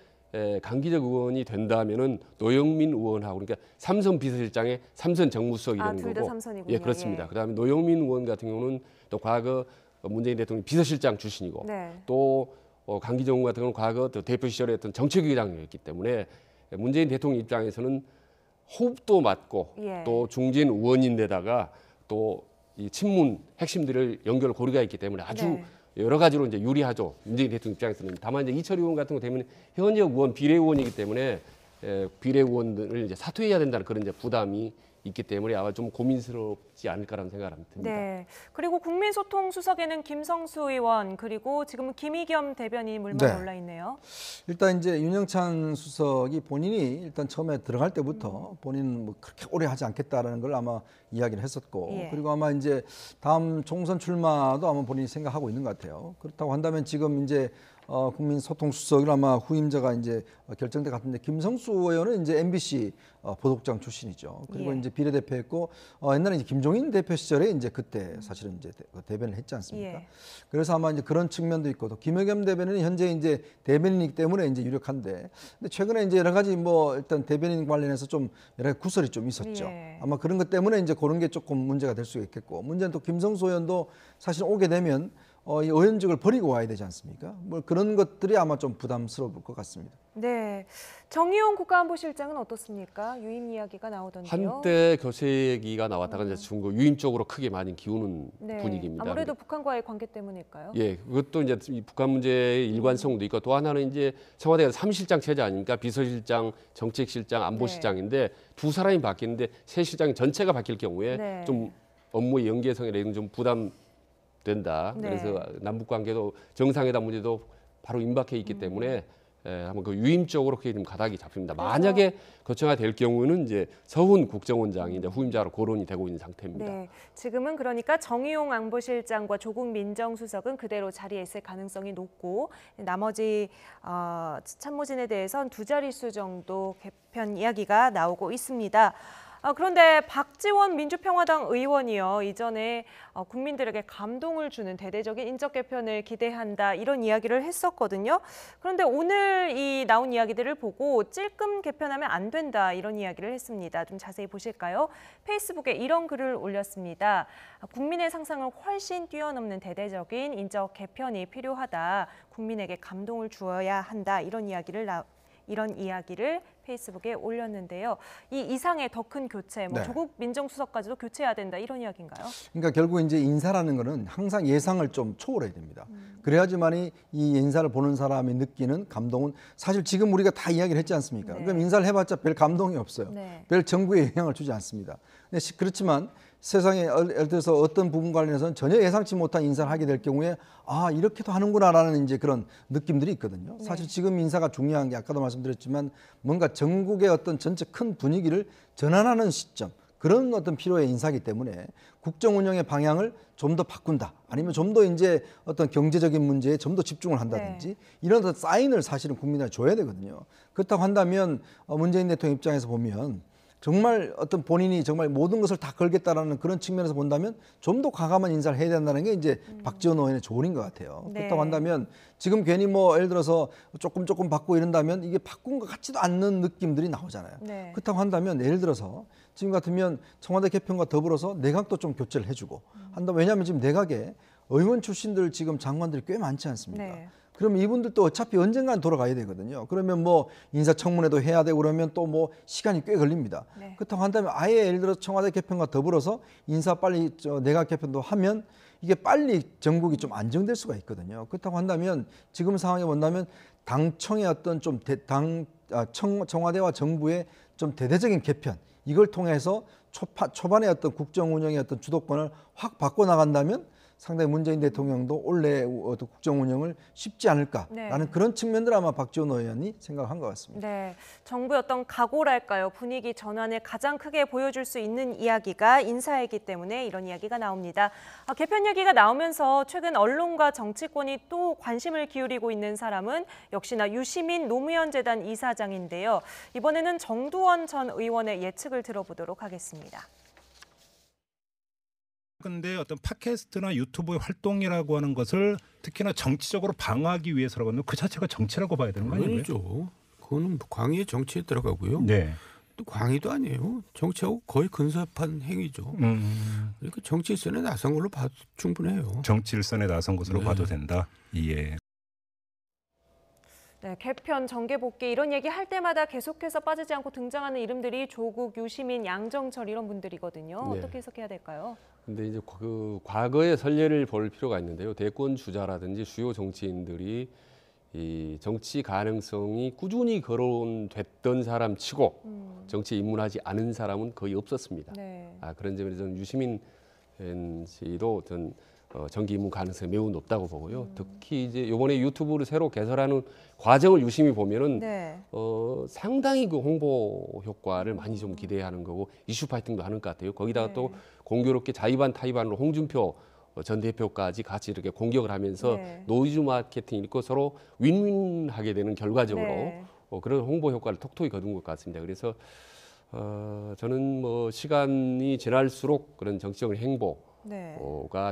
강기정 의원이 된다면은 노영민 의원하고 그러니까 삼선 비서실장의 삼선 정무수석이 되는 거고. 둘 다 삼선이군요. 예, 그렇습니다. 그다음에 노영민 의원 같은 경우는 또 과거 문재인 대통령 비서실장 출신이고 또 강기정 의원 같은 경우는 과거 또 대표 시절에 어떤 정책위원장이었기 때문에 문재인 대통령 입장에서는 호흡도 맞고 또 중진 의원인데다가 또 이 친문 핵심들을 연결 고리가 있기 때문에 아주 여러 가지로 이제 유리하죠. 문재인 대통령 입장에서는. 다만 이제 이철희 의원 같은 거 되면 현역 의원 비례 의원이기 때문에 비례 의원들을 이제 사퇴해야 된다는 그런 이제 부담이 있기 때문에 아마 좀 고민스럽지 않을까라는 생각을 듭니다. 네. 그리고 국민소통수석에는 김성수 의원 그리고 지금은 김의겸 대변인이 물만 올라 있네요. 일단 이제 윤영찬 수석이 본인이 일단 처음에 들어갈 때부터 본인은 뭐 그렇게 오래 하지 않겠다라는 걸 아마 이야기를 했었고 그리고 아마 이제 다음 총선 출마도 아마 본인이 생각하고 있는 것 같아요. 그렇다고 한다면 지금 이제 국민소통수석을 아마 후임자가 이제 결정될 것 같은데 김성수 의원은 이제 MBC 보도국장 출신이죠. 그리고 이제 비례대표했고 옛날에 이제 김종인 대표 시절에 이제 그때 사실은 이제 대변을 했지 않습니까? 그래서 아마 이제 그런 측면도 있고 또 김의겸 대변인은 현재 이제 대변인이기 때문에 이제 유력한데 근데 최근에 이제 여러 가지 뭐 일단 대변인 관련해서 좀 여러 가지 구설이 좀 있었죠. 아마 그런 것 때문에 이제 그런 게 조금 문제가 될 수가 있겠고 문제는 또 김성수 의원도 사실 오게 되면 이 의원직을 버리고 와야 되지 않습니까? 뭐 그런 것들이 아마 좀 부담스러울 것 같습니다. 네, 정의용 국가안보실장은 어떻습니까? 유임 이야기가 나오던데요. 한때 교체 얘기가 나왔다가 이제 중국 유임 쪽으로 크게 많이 기우는 네, 분위기입니다. 아무래도 북한과의 관계 때문일까요? 예, 그것도 이제 이 북한 문제의 일관성도 있고 또 하나는 이제 청와대가 3실장 체제 아닙니까? 비서실장, 정책실장, 안보실장인데 두 사람이 바뀌는데 세 실장이 전체가 바뀔 경우에 네. 좀 업무의 연계성이라는 좀 부담된다. 네. 그래서 남북 관계도 정상회담 문제도 바로 임박해 있기 때문에 한번 그 유임 쪽으로 그게 좀 가닥이 잡힙니다. 만약에 거쳐가 될 경우는 이제 서훈 국정원장이 이제 후임자로 거론이 되고 있는 상태입니다. 네, 지금은 그러니까 정의용 안보실장과 조국 민정수석은 그대로 자리에 있을 가능성이 높고 나머지 참모진에 대해선 두 자릿수 정도 개편 이야기가 나오고 있습니다. 그런데 박지원 민주평화당 의원이요, 이전에 국민들에게 감동을 주는 대대적인 인적 개편을 기대한다 이런 이야기를 했었거든요. 그런데 오늘 이 나온 이야기들을 보고 찔끔 개편하면 안 된다 이런 이야기를 했습니다. 좀 자세히 보실까요? 페이스북에 이런 글을 올렸습니다. 국민의 상상을 훨씬 뛰어넘는 대대적인 인적 개편이 필요하다. 국민에게 감동을 주어야 한다 이런 이야기를 페이스북에 올렸는데요. 이 이상의 더 큰 교체, 뭐 네. 조국 민정수석까지도 교체해야 된다 이런 이야기인가요? 그러니까 결국 이제 인사라는 거는 항상 예상을 좀 초월해야 됩니다. 그래야지만이 이 인사를 보는 사람이 느끼는 감동은 사실 지금 우리가 다 이야기를 했지 않습니까? 네. 그럼 인사를 해봤자 별 감동이 없어요. 네. 별 정부에 영향을 주지 않습니다. 근데 그렇지만 세상에 예를 들어서 어떤 부분 관련해서는 전혀 예상치 못한 인사를 하게 될 경우에 아 이렇게도 하는구나라는 이제 그런 느낌들이 있거든요. 사실 지금 인사가 중요한 게 아까도 말씀드렸지만 뭔가 전국의 어떤 전체 큰 분위기를 전환하는 시점 그런 어떤 필요의 인사이기 때문에 국정 운영의 방향을 좀 더 바꾼다 아니면 좀 더 이제 어떤 경제적인 문제에 좀 더 집중을 한다든지 이런 어떤 사인을 사실은 국민한테 줘야 되거든요. 그렇다고 한다면 문재인 대통령 입장에서 보면 정말 어떤 본인이 정말 모든 것을 다 걸겠다라는 그런 측면에서 본다면 좀 더 과감한 인사를 해야 된다는 게 이제 박지원 의원의 조언인 것 같아요. 네. 그렇다고 한다면 지금 괜히 뭐 예를 들어서 조금 바꾸고 이런다면 이게 바꾼 것 같지도 않는 느낌들이 나오잖아요. 네. 그렇다고 한다면 예를 들어서 지금 같으면 청와대 개편과 더불어서 내각도 좀 교체를 해주고 한다. 왜냐하면 지금 내각에 의원 출신들 지금 장관들이 꽤 많지 않습니까? 네. 그러면 이분들도 어차피 언젠가는 돌아가야 되거든요. 그러면 뭐 인사청문회도 해야 되고 그러면 또 뭐 시간이 꽤 걸립니다. 네. 그렇다고 한다면 아예 예를 들어 청와대 개편과 더불어서 인사 빨리 내각 개편도 하면 이게 빨리 전국이 좀 안정될 수가 있거든요. 그렇다고 한다면 지금 상황에 본다면 당청의 어떤 좀 청와대와 정부의 좀 대대적인 개편 이걸 통해서 초반에 어떤 국정 운영의 어떤 주도권을 확 바꿔 나간다면 상당히 문재인 대통령도 올해 국정 운영을 쉽지 않을까라는 네. 그런 측면들 아마 박지원 의원이 생각한 것 같습니다. 네, 정부의 어떤 각오랄까요? 분위기 전환을 가장 크게 보여줄 수 있는 이야기가 인사이기 때문에 이런 이야기가 나옵니다. 개편 얘기가 나오면서 최근 언론과 정치권이 또 관심을 기울이고 있는 사람은 역시나 유시민 노무현 재단 이사장인데요. 이번에는 정두원 전 의원의 예측을 들어보도록 하겠습니다. 근데 어떤 팟캐스트나 유튜브의 활동이라고 하는 것을 특히나 정치적으로 방어하기 위해서라고는 그 자체가 정치라고 봐야 되는 거 아니에요? 아니죠. 그거는 광의의 정치에 들어가고요. 네. 또 광의도 아니에요. 정치하고 거의 근접한 행위죠. 그러니까 정치 일선에 나선 걸로 봐도 충분해요. 정치 일선에 나선 것으로 네. 봐도 된다. 예. 네, 개편, 정계 복귀 이런 얘기 할 때마다 계속해서 빠지지 않고 등장하는 이름들이 조국, 유시민, 양정철 이런 분들이거든요. 네. 어떻게 해석해야 될까요? 근데 이제 그 과거의 선례를 볼 필요가 있는데요. 대권 주자라든지 주요 정치인들이 이 정치 가능성이 꾸준히 거론됐던 사람치고 정치에 입문하지 않은 사람은 거의 없었습니다. 네. 그런 점에서 저는 유시민 씨도 전 정기 입문 가능성이 매우 높다고 보고요. 특히 이제 이번에 유튜브를 새로 개설하는 과정을 유심히 보면은 네. 상당히 그 홍보 효과를 많이 좀 기대하는 거고 이슈 파이팅도 하는 것 같아요. 거기다가 네. 또 공교롭게 자의반 타의반으로 홍준표 전 대표까지 같이 이렇게 공격을 하면서 네. 노이즈 마케팅이 있고 서로 윈윈하게 되는 결과적으로 네. 그런 홍보 효과를 톡톡히 거둔 것 같습니다. 그래서 저는 뭐 시간이 지날수록 그런 정치적인 행보가 네.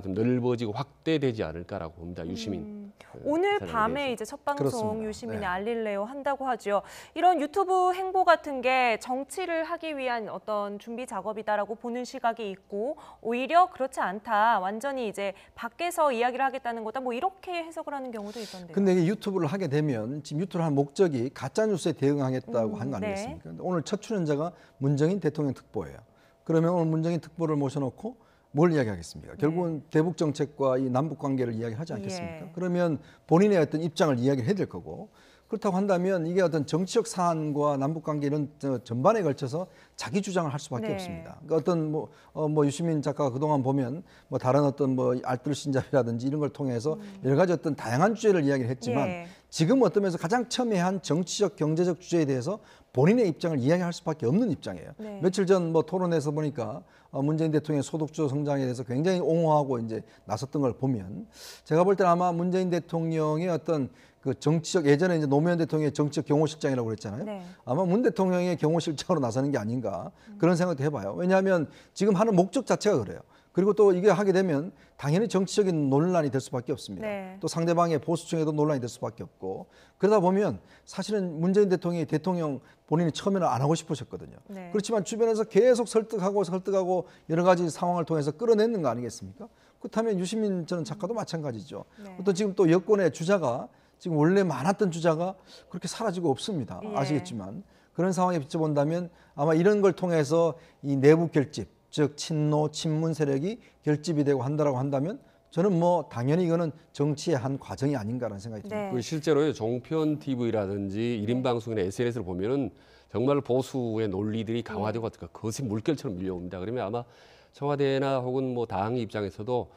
좀 넓어지고 확대되지 않을까라고 봅니다. 유시민. 오늘 사장에 밤에 대해서. 이제 첫 방송 그렇습니다. 유시민의 네. 알릴레오 한다고 하죠. 이런 유튜브 행보 같은 게 정치를 하기 위한 어떤 준비 작업이다라고 보는 시각이 있고 오히려 그렇지 않다. 완전히 이제 밖에서 이야기를 하겠다는 거다. 뭐 이렇게 해석을 하는 경우도 있던데요. 근데 이게 유튜브를 하게 되면 지금 유튜브를 한 목적이 가짜 뉴스에 대응하겠다고 한 거 네. 아니겠습니까? 근데 오늘 첫 출연자가 문정인 대통령 특보예요. 그러면 오늘 문정인 특보를 모셔놓고 뭘 이야기하겠습니까? 결국은 대북 정책과 이 남북 관계를 이야기하지 않겠습니까? 예. 그러면 본인의 어떤 입장을 이야기해야 될 거고 그렇다고 한다면 이게 어떤 정치적 사안과 남북 관계 이런 전반에 걸쳐서 자기 주장을 할 수밖에 네. 없습니다. 그러니까 어떤 뭐 유시민 작가가 그동안 보면 뭐 다른 어떤 뭐 알뜰 신잡이라든지 이런 걸 통해서 여러 가지 어떤 다양한 주제를 이야기를 했지만 예. 지금 어떤 면에서 가장 첨예한 정치적 경제적 주제에 대해서 본인의 입장을 이야기할 수밖에 없는 입장이에요. 네. 며칠 전 뭐 토론에서 보니까 문재인 대통령의 소득주 성장에 대해서 굉장히 옹호하고 이제 나섰던 걸 보면 제가 볼 때는 아마 문재인 대통령의 어떤 그 정치적 예전에 이제 노무현 대통령의 정치적 경호실장이라고 그랬잖아요. 네. 아마 문 대통령의 경호실장으로 나서는 게 아닌가 그런 생각도 해봐요. 왜냐하면 지금 하는 목적 자체가 그래요. 그리고 또 이게 하게 되면 당연히 정치적인 논란이 될 수밖에 없습니다. 네. 또 상대방의 보수층에도 논란이 될 수밖에 없고 그러다 보면 사실은 문재인 대통령이 대통령 본인이 처음에는 안 하고 싶으셨거든요. 네. 그렇지만 주변에서 계속 설득하고 여러 가지 상황을 통해서 끌어내는 거 아니겠습니까? 그렇다면 유시민 전 작가도 마찬가지죠. 네. 또 지금 또 여권의 주자가 지금 원래 많았던 주자가 그렇게 사라지고 없습니다. 예. 아시겠지만 그런 상황에 비춰본다면 아마 이런 걸 통해서 이 내부 결집 즉 친노 친문 세력이 결집이 되고 한다라고 한다면 저는 뭐 당연히 이거는 정치의 한 과정이 아닌가라는 생각이 듭니다. 네. 그 실제로요 종편 TV라든지 1인 방송이나 SNS를 보면은 정말 보수의 논리들이 강화되고 그것이 물결처럼 밀려옵니다. 그러면 아마 청와대나 혹은 뭐 당 입장에서도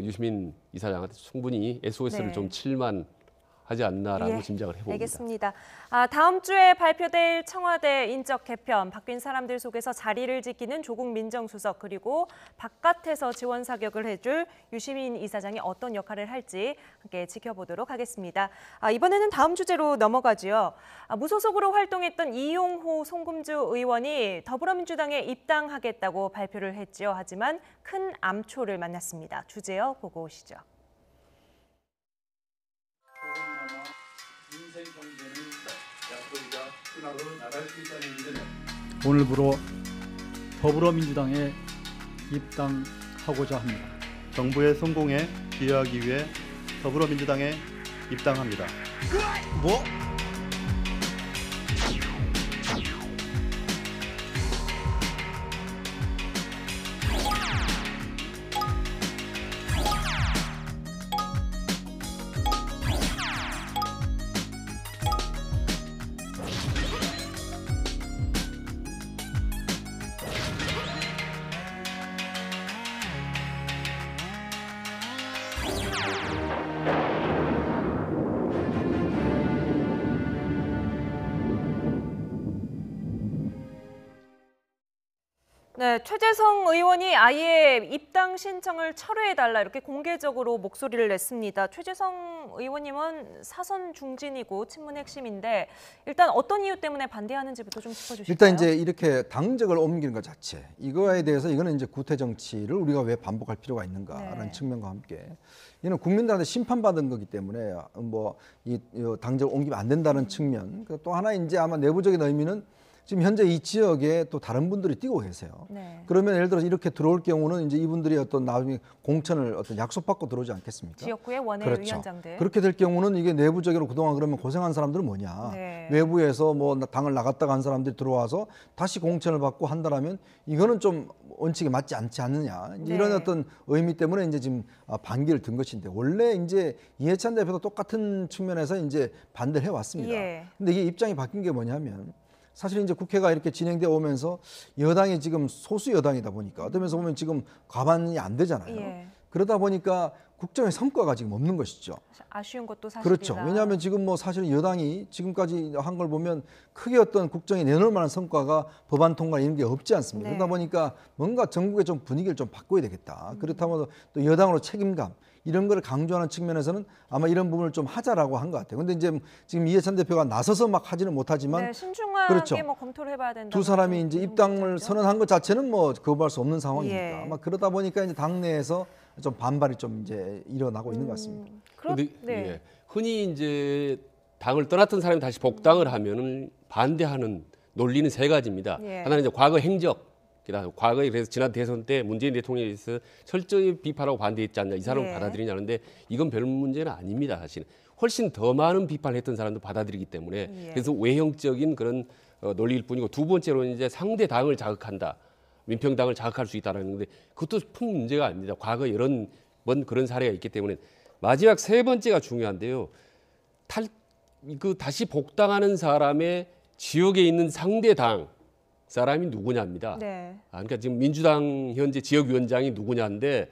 유시민 이사장한테 충분히 SOS를 네. 좀 칠만 하지 않나라고 예, 짐작을 해봅니다. 알겠습니다. 다음 주에 발표될 청와대 인적 개편, 바뀐 사람들 속에서 자리를 지키는 조국 민정수석 그리고 바깥에서 지원 사격을 해줄 유시민 이사장이 어떤 역할을 할지 함께 지켜보도록 하겠습니다. 이번에는 다음 주제로 넘어가죠. 무소속으로 활동했던 이용호 송금주 의원이 더불어민주당에 입당하겠다고 발표를 했죠. 하지만 큰 암초를 만났습니다. 주제요 보고 오시죠. 오늘부로 더불어민주당에 입당하고자 합니다. 정부의 성공에 기여하기 위해 더불어민주당에 입당합니다. 뭐? 네, 최재성 의원이 아예 입당 신청을 철회해달라 이렇게 공개적으로 목소리를 냈습니다. 최재성 의원님은 사선 중진이고 친문 핵심인데 일단 어떤 이유 때문에 반대하는지부터 좀 짚어주실까요? 일단 이제 이렇게 당적을 옮기는 것 자체 이거에 대해서 이거는 이제 구태 정치를 우리가 왜 반복할 필요가 있는가라는 네. 측면과 함께 이는 국민들한테 심판받은 거기 때문에 뭐 이 당적을 옮기면 안 된다는 측면 또 하나 이제 아마 내부적인 의미는 지금 현재 이 지역에 또 다른 분들이 뛰고 계세요. 네. 그러면 예를 들어서 이렇게 들어올 경우는 이제 이분들이 어떤 나중에 공천을 어떤 약속받고 들어오지 않겠습니까? 지역구의 원외 그렇죠. 위원장들. 그렇게 될 경우는 이게 내부적으로 그동안 그러면 고생한 사람들은 뭐냐? 네. 외부에서 뭐 당을 나갔다가 한 사람들이 들어와서 다시 공천을 받고 한다라면 이거는 좀 원칙에 맞지 않지 않느냐? 이제 네. 이런 어떤 의미 때문에 이제 지금 반기를 든 것인데 원래 이제 이해찬 대표도 똑같은 측면에서 이제 반대를 해왔습니다. 예. 근데 이게 입장이 바뀐 게 뭐냐면 사실 이제 국회가 이렇게 진행되어 오면서 여당이 지금 소수 여당이다 보니까 어떤 면에서 보면 지금 과반이 안 되잖아요. 예. 그러다 보니까 국정의 성과가 지금 없는 것이죠. 아쉬운 것도 사실이다. 그렇죠. 왜냐하면 지금 뭐 사실은 여당이 지금까지 한 걸 보면 크게 어떤 국정에 내놓을 만한 성과가 법안 통과 이런 게 없지 않습니까? 네. 그러다 보니까 뭔가 전국의 좀 분위기를 좀 바꿔야 되겠다. 그렇다면 또 여당으로 책임감 이런 걸 강조하는 측면에서는 아마 이런 부분을 좀 하자라고 한 것 같아요. 근데 이제 지금 이해찬 대표가 나서서 막 하지는 못하지만 네, 신중하게 그렇죠. 뭐 검토를 해봐야 된다. 두 사람이 이제 입당을 선언한 것 자체는 뭐 거부할 수 없는 상황이니까 예. 아마 그러다 보니까 이제 당내에서 좀 반발이 좀 이제 일어나고 있는 것 같습니다. 그런데 네. 예, 흔히 이제 당을 떠났던 사람이 다시 복당을 하면은 반대하는 논리는 세 가지입니다. 예. 하나는 이제 과거 행적, 그다음 과거에 그래서 지난 대선 때 문재인 대통령에 대해서 철저히 비판하고 반대했지 않냐, 이 사람을 예. 받아들이냐는데 이건 별 문제는 아닙니다. 사실은 훨씬 더 많은 비판을 했던 사람도 받아들이기 때문에 예. 그래서 외형적인 그런 논리일 뿐이고, 두 번째로는 이제 상대 당을 자극한다, 민평당을 자극할 수 있다는 건데 그것도 큰 문제가 아닙니다. 과거 여러 번 그런 사례가 있기 때문에. 마지막 세 번째가 중요한데요. 다시 복당하는 사람의 지역에 있는 상대 당 사람이 누구냐입니다. 네. 그러니까 지금 민주당 현재 지역위원장이 누구냐인데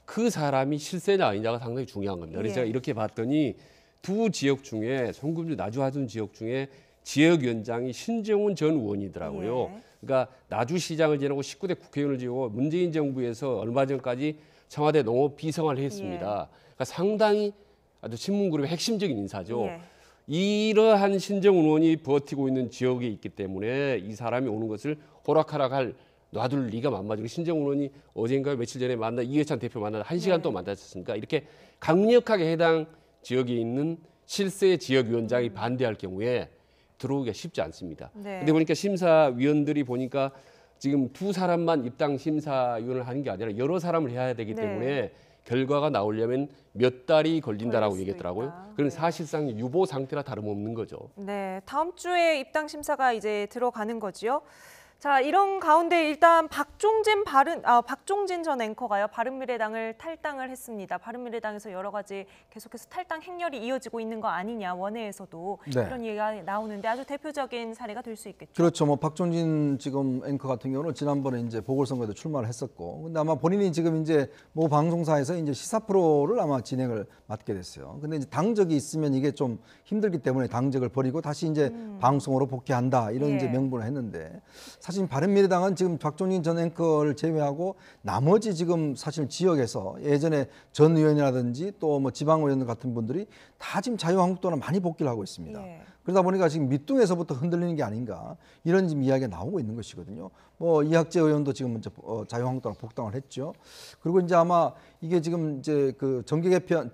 그 사람이 실세냐 아니냐가 상당히 중요한 겁니다. 그래서 예. 제가 이렇게 봤더니 두 지역 중에 송금주 나주하던 지역 중에 지역위원장이 신정훈 전 의원이더라고요. 예. 그러니까 나주시장을 지내고 19대 국회의원을 지내고 문재인 정부에서 얼마 전까지 청와대 농업 비서관을 했습니다. 그러니까 상당히 아주 신문그룹의 핵심적인 인사죠. 예. 이러한 신정훈 의원이 버티고 있는 지역에 있기 때문에 이 사람이 오는 것을 호락호락할 놔둘 리가 만만하죠. 신정훈 의원이 어젠가 며칠 전에 만나 이해찬 대표 만나 1시간 동안 만났었으니까 이렇게 강력하게 해당 지역에 있는 실세 지역위원장이 반대할 경우에 들어오기가 쉽지 않습니다. 네. 근데 보니까 심사위원들이 보니까 지금 두 사람만 입당 심사위원을 하는 게 아니라 여러 사람을 해야 되기 네. 때문에 결과가 나오려면 몇 달이 걸린다라고 걸릴 수도 얘기했더라고요. 있다. 그건 네. 사실상 유보 상태라 다름없는 거죠. 네, 다음 주에 입당 심사가 이제 들어가는 거지요. 자, 이런 가운데 일단 박종진 전 앵커가요, 바른미래당을 탈당을 했습니다. 바른미래당에서 여러 가지 계속해서 탈당 행렬이 이어지고 있는 거 아니냐, 원내에서도 네. 이런 얘기가 나오는데 아주 대표적인 사례가 될 수 있겠죠. 그렇죠. 뭐 박종진 지금 앵커 같은 경우는 지난번에 이제 보궐선거에도 출마를 했었고, 근데 아마 본인이 지금 이제 모 방송사에서 이제 시사 프로를 아마 진행을 맡게 됐어요. 근데 이제 당적이 있으면 이게 좀 힘들기 때문에 당적을 버리고 다시 이제 방송으로 복귀한다, 이런 예. 이제 명분을 했는데, 사실 바른미래당은 지금 박종진 전 앵커를 제외하고 나머지 지금 사실 지역에서 예전에 전 의원이라든지 또 뭐 지방 의원 같은 분들이 다 지금 자유한국당으로 많이 복귀를 하고 있습니다. 예. 그러다 보니까 지금 밑둥에서부터 흔들리는 게 아닌가, 이런 지금 이야기가 나오고 있는 것이거든요. 뭐 이학재 의원도 지금 먼저 자유한국당 복당을 했죠. 그리고 이제 아마 이게 지금 이제 그 정계 개편,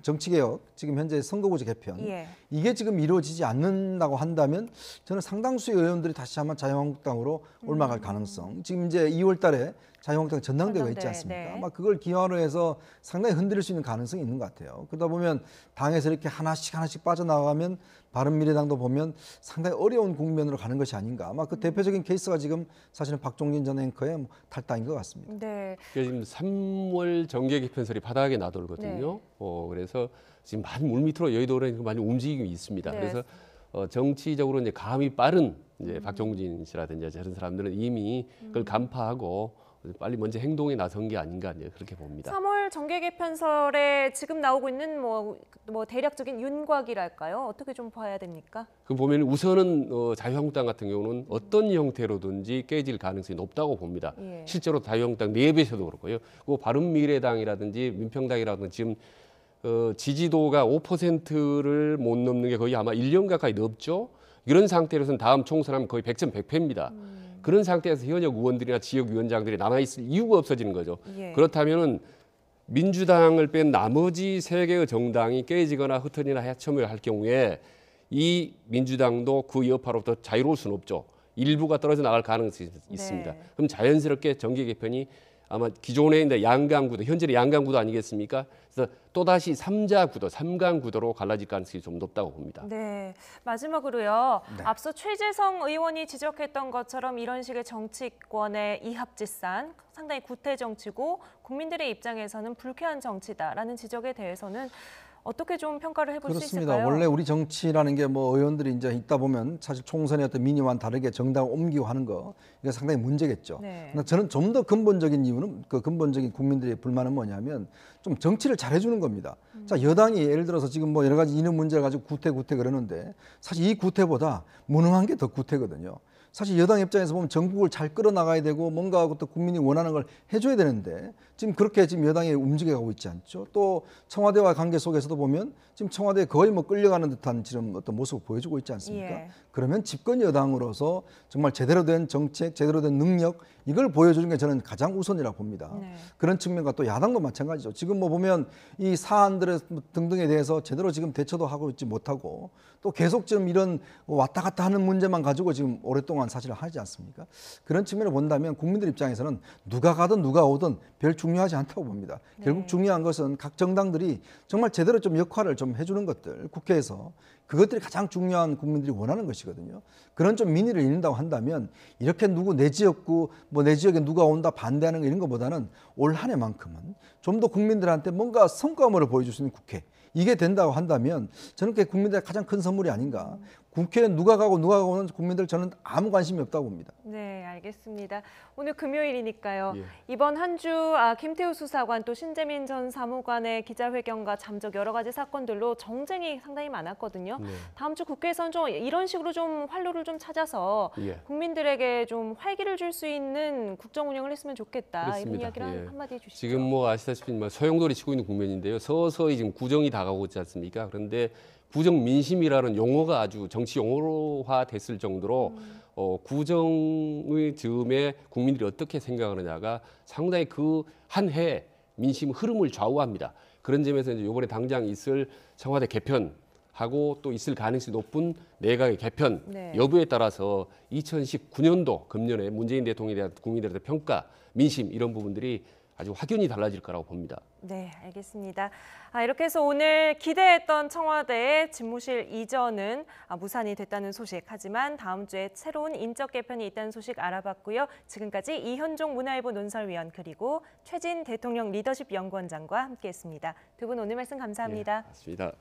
정치개혁, 지금 현재 선거구제 개편, 예. 이게 지금 이루어지지 않는다고 한다면 저는 상당수의 의원들이 다시 한번 자유한국당으로 올라갈 가능성. 지금 이제 2월달에 자유한국당 전당대회가 있지 않습니까? 네. 아마 그걸 기화로 해서 상당히 흔들릴 수 있는 가능성이 있는 것 같아요. 그러다 보면 당에서 이렇게 하나씩 빠져나가면 바른미래당도 보면 상당히 어려운 국면으로 가는 것이 아닌가. 아마 그 대표적인 케이스가 지금 사실은 박종진 전 앵커의 탈당인 것 같습니다. 네. 지금 3월 정계 개편설이 바닥에 나돌거든요. 네. 그래서 지금 많이 물밑으로 여의도는 많이 움직임이 있습니다. 네. 그래서 정치적으로 이제 감이 빠른 이제 박종진 씨라든지 저런 사람들은 이미 그걸 간파하고 빨리 먼저 행동에 나선 게 아닌가, 이제 그렇게 봅니다. 3월 정계 개편설에 지금 나오고 있는 뭐 대략적인 윤곽이랄까요? 어떻게 좀 봐야 됩니까? 그 보면 우선은 자유한국당 같은 경우는 어떤 형태로든지 깨질 가능성이 높다고 봅니다. 예. 실제로 자유한국당 내부에서도 그렇고요. 그 바른미래당이라든지 민평당이라든지 지금 지지도가 5%를 못 넘는 게 거의 아마 1년 가까이 넘죠. 이런 상태로서는 다음 총선하면 거의 100점 100패입니다. 그런 상태에서 현역 의원들이나 지역위원장들이 남아있을 이유가 없어지는 거죠. 예. 그렇다면 민주당을 뺀 나머지 세 개의 정당이 깨지거나 흩어지나 해체할 경우에 이 민주당도 그 여파로부터 자유로울 수는 없죠. 일부가 떨어져 나갈 가능성이 있습니다. 네. 그럼 자연스럽게 정계 개편이 아마 기존에 있는 양강구도, 현재는 양강구도 아니겠습니까? 그래서 또다시 3자 구도, 3강 구도로 갈라질 가능성이 좀 높다고 봅니다. 네, 마지막으로요. 네. 앞서 최재성 의원이 지적했던 것처럼 이런 식의 정치권의 이합집산, 상당히 구태 정치고 국민들의 입장에서는 불쾌한 정치다라는 지적에 대해서는 어떻게 좀 평가를 해볼 수 그렇습니다. 있을까요? 원래 우리 정치라는 게 뭐 의원들이 이제 있다 보면 사실 총선의 어떤 민의와는 다르게 정당을 옮기고 하는 거, 이게 상당히 문제겠죠. 네. 그러나 저는 좀 더 근본적인 이유는, 그 근본적인 국민들의 불만은 뭐냐면 좀 정치를 잘해주는 겁니다. 자, 여당이 예를 들어서 지금 뭐 여러 가지 이념 문제를 가지고 구태 그러는데 사실 이 구태보다 무능한 게 더 구태거든요. 사실 여당 입장에서 보면 전국을 잘 끌어나가야 되고 뭔가 또 국민이 원하는 걸 해줘야 되는데 지금 그렇게 지금 여당이 움직여가고 있지 않죠. 또 청와대와 관계 속에서도 보면 지금 청와대에 거의 뭐 끌려가는 듯한 지금 어떤 모습을 보여주고 있지 않습니까? 예. 그러면 집권 여당으로서 정말 제대로 된 정책, 제대로 된 능력, 이걸 보여주는 게 저는 가장 우선이라고 봅니다. 네. 그런 측면과 또 야당도 마찬가지죠. 지금 뭐 보면 이 사안들 등등에 대해서 제대로 지금 대처도 하고 있지 못하고 또 계속 지금 이런 왔다 갔다 하는 문제만 가지고 지금 오랫동안 사실 하지 않습니까? 그런 측면을 본다면 국민들 입장에서는 누가 가든 누가 오든 별 중요하지 않다고 봅니다. 네. 결국 중요한 것은 각 정당들이 정말 제대로 좀 역할을 좀 해주는 것들, 국회에서 그것들이 가장 중요한 국민들이 원하는 것이거든요. 그런 좀 민의를 읽는다고 한다면 이렇게 누구 내 지역구 뭐 내 지역에 누가 온다 반대하는 거 이런 것보다는 올 한 해만큼은 좀 더 국민들한테 뭔가 성과물을 보여줄 수 있는 국회, 이게 된다고 한다면 저는 그게 국민들의 가장 큰 선물이 아닌가. 국회에 누가 가고 누가 오는 국민들 저는 아무 관심이 없다고 봅니다. 네, 알겠습니다. 오늘 금요일이니까요. 예. 이번 한 주 김태우 수사관 또 신재민 전 사무관의 기자회견과 잠적 여러 가지 사건들로 정쟁이 상당히 많았거든요. 네. 다음 주 국회에서는 좀 이런 식으로 좀 활로를 좀 찾아서 예. 국민들에게 좀 활기를 줄 수 있는 국정 운영을 했으면 좋겠다. 이런 그렇습니다. 이야기를 예. 한마디 해주시죠. 지금 뭐 아시다시피 소용돌이 치고 있는 국면인데요. 서서히 지금 구정이 다가오고 있지 않습니까? 그런데 구정 민심이라는 용어가 아주 정치 용어화 됐을 정도로 구정의 즈음에 국민들이 어떻게 생각하느냐가 상당히 그 한 해 민심 흐름을 좌우합니다. 그런 점에서 이제 이번에 당장 있을 청와대 개편하고 또 있을 가능성이 높은 내각의 개편 네. 여부에 따라서 2019년도 금년에 문재인 대통령에 대한 국민들의 평가, 민심 이런 부분들이 아주 확연히 달라질 거라고 봅니다. 네, 알겠습니다. 이렇게 해서 오늘 기대했던 청와대의 집무실 이전은 무산이 됐다는 소식, 하지만 다음 주에 새로운 인적 개편이 있다는 소식 알아봤고요. 지금까지 이현종 문화일보 논설위원 그리고 최진 대통령 리더십 연구원장과 함께했습니다. 두 분 오늘 말씀 감사합니다. 네, 맞습니다.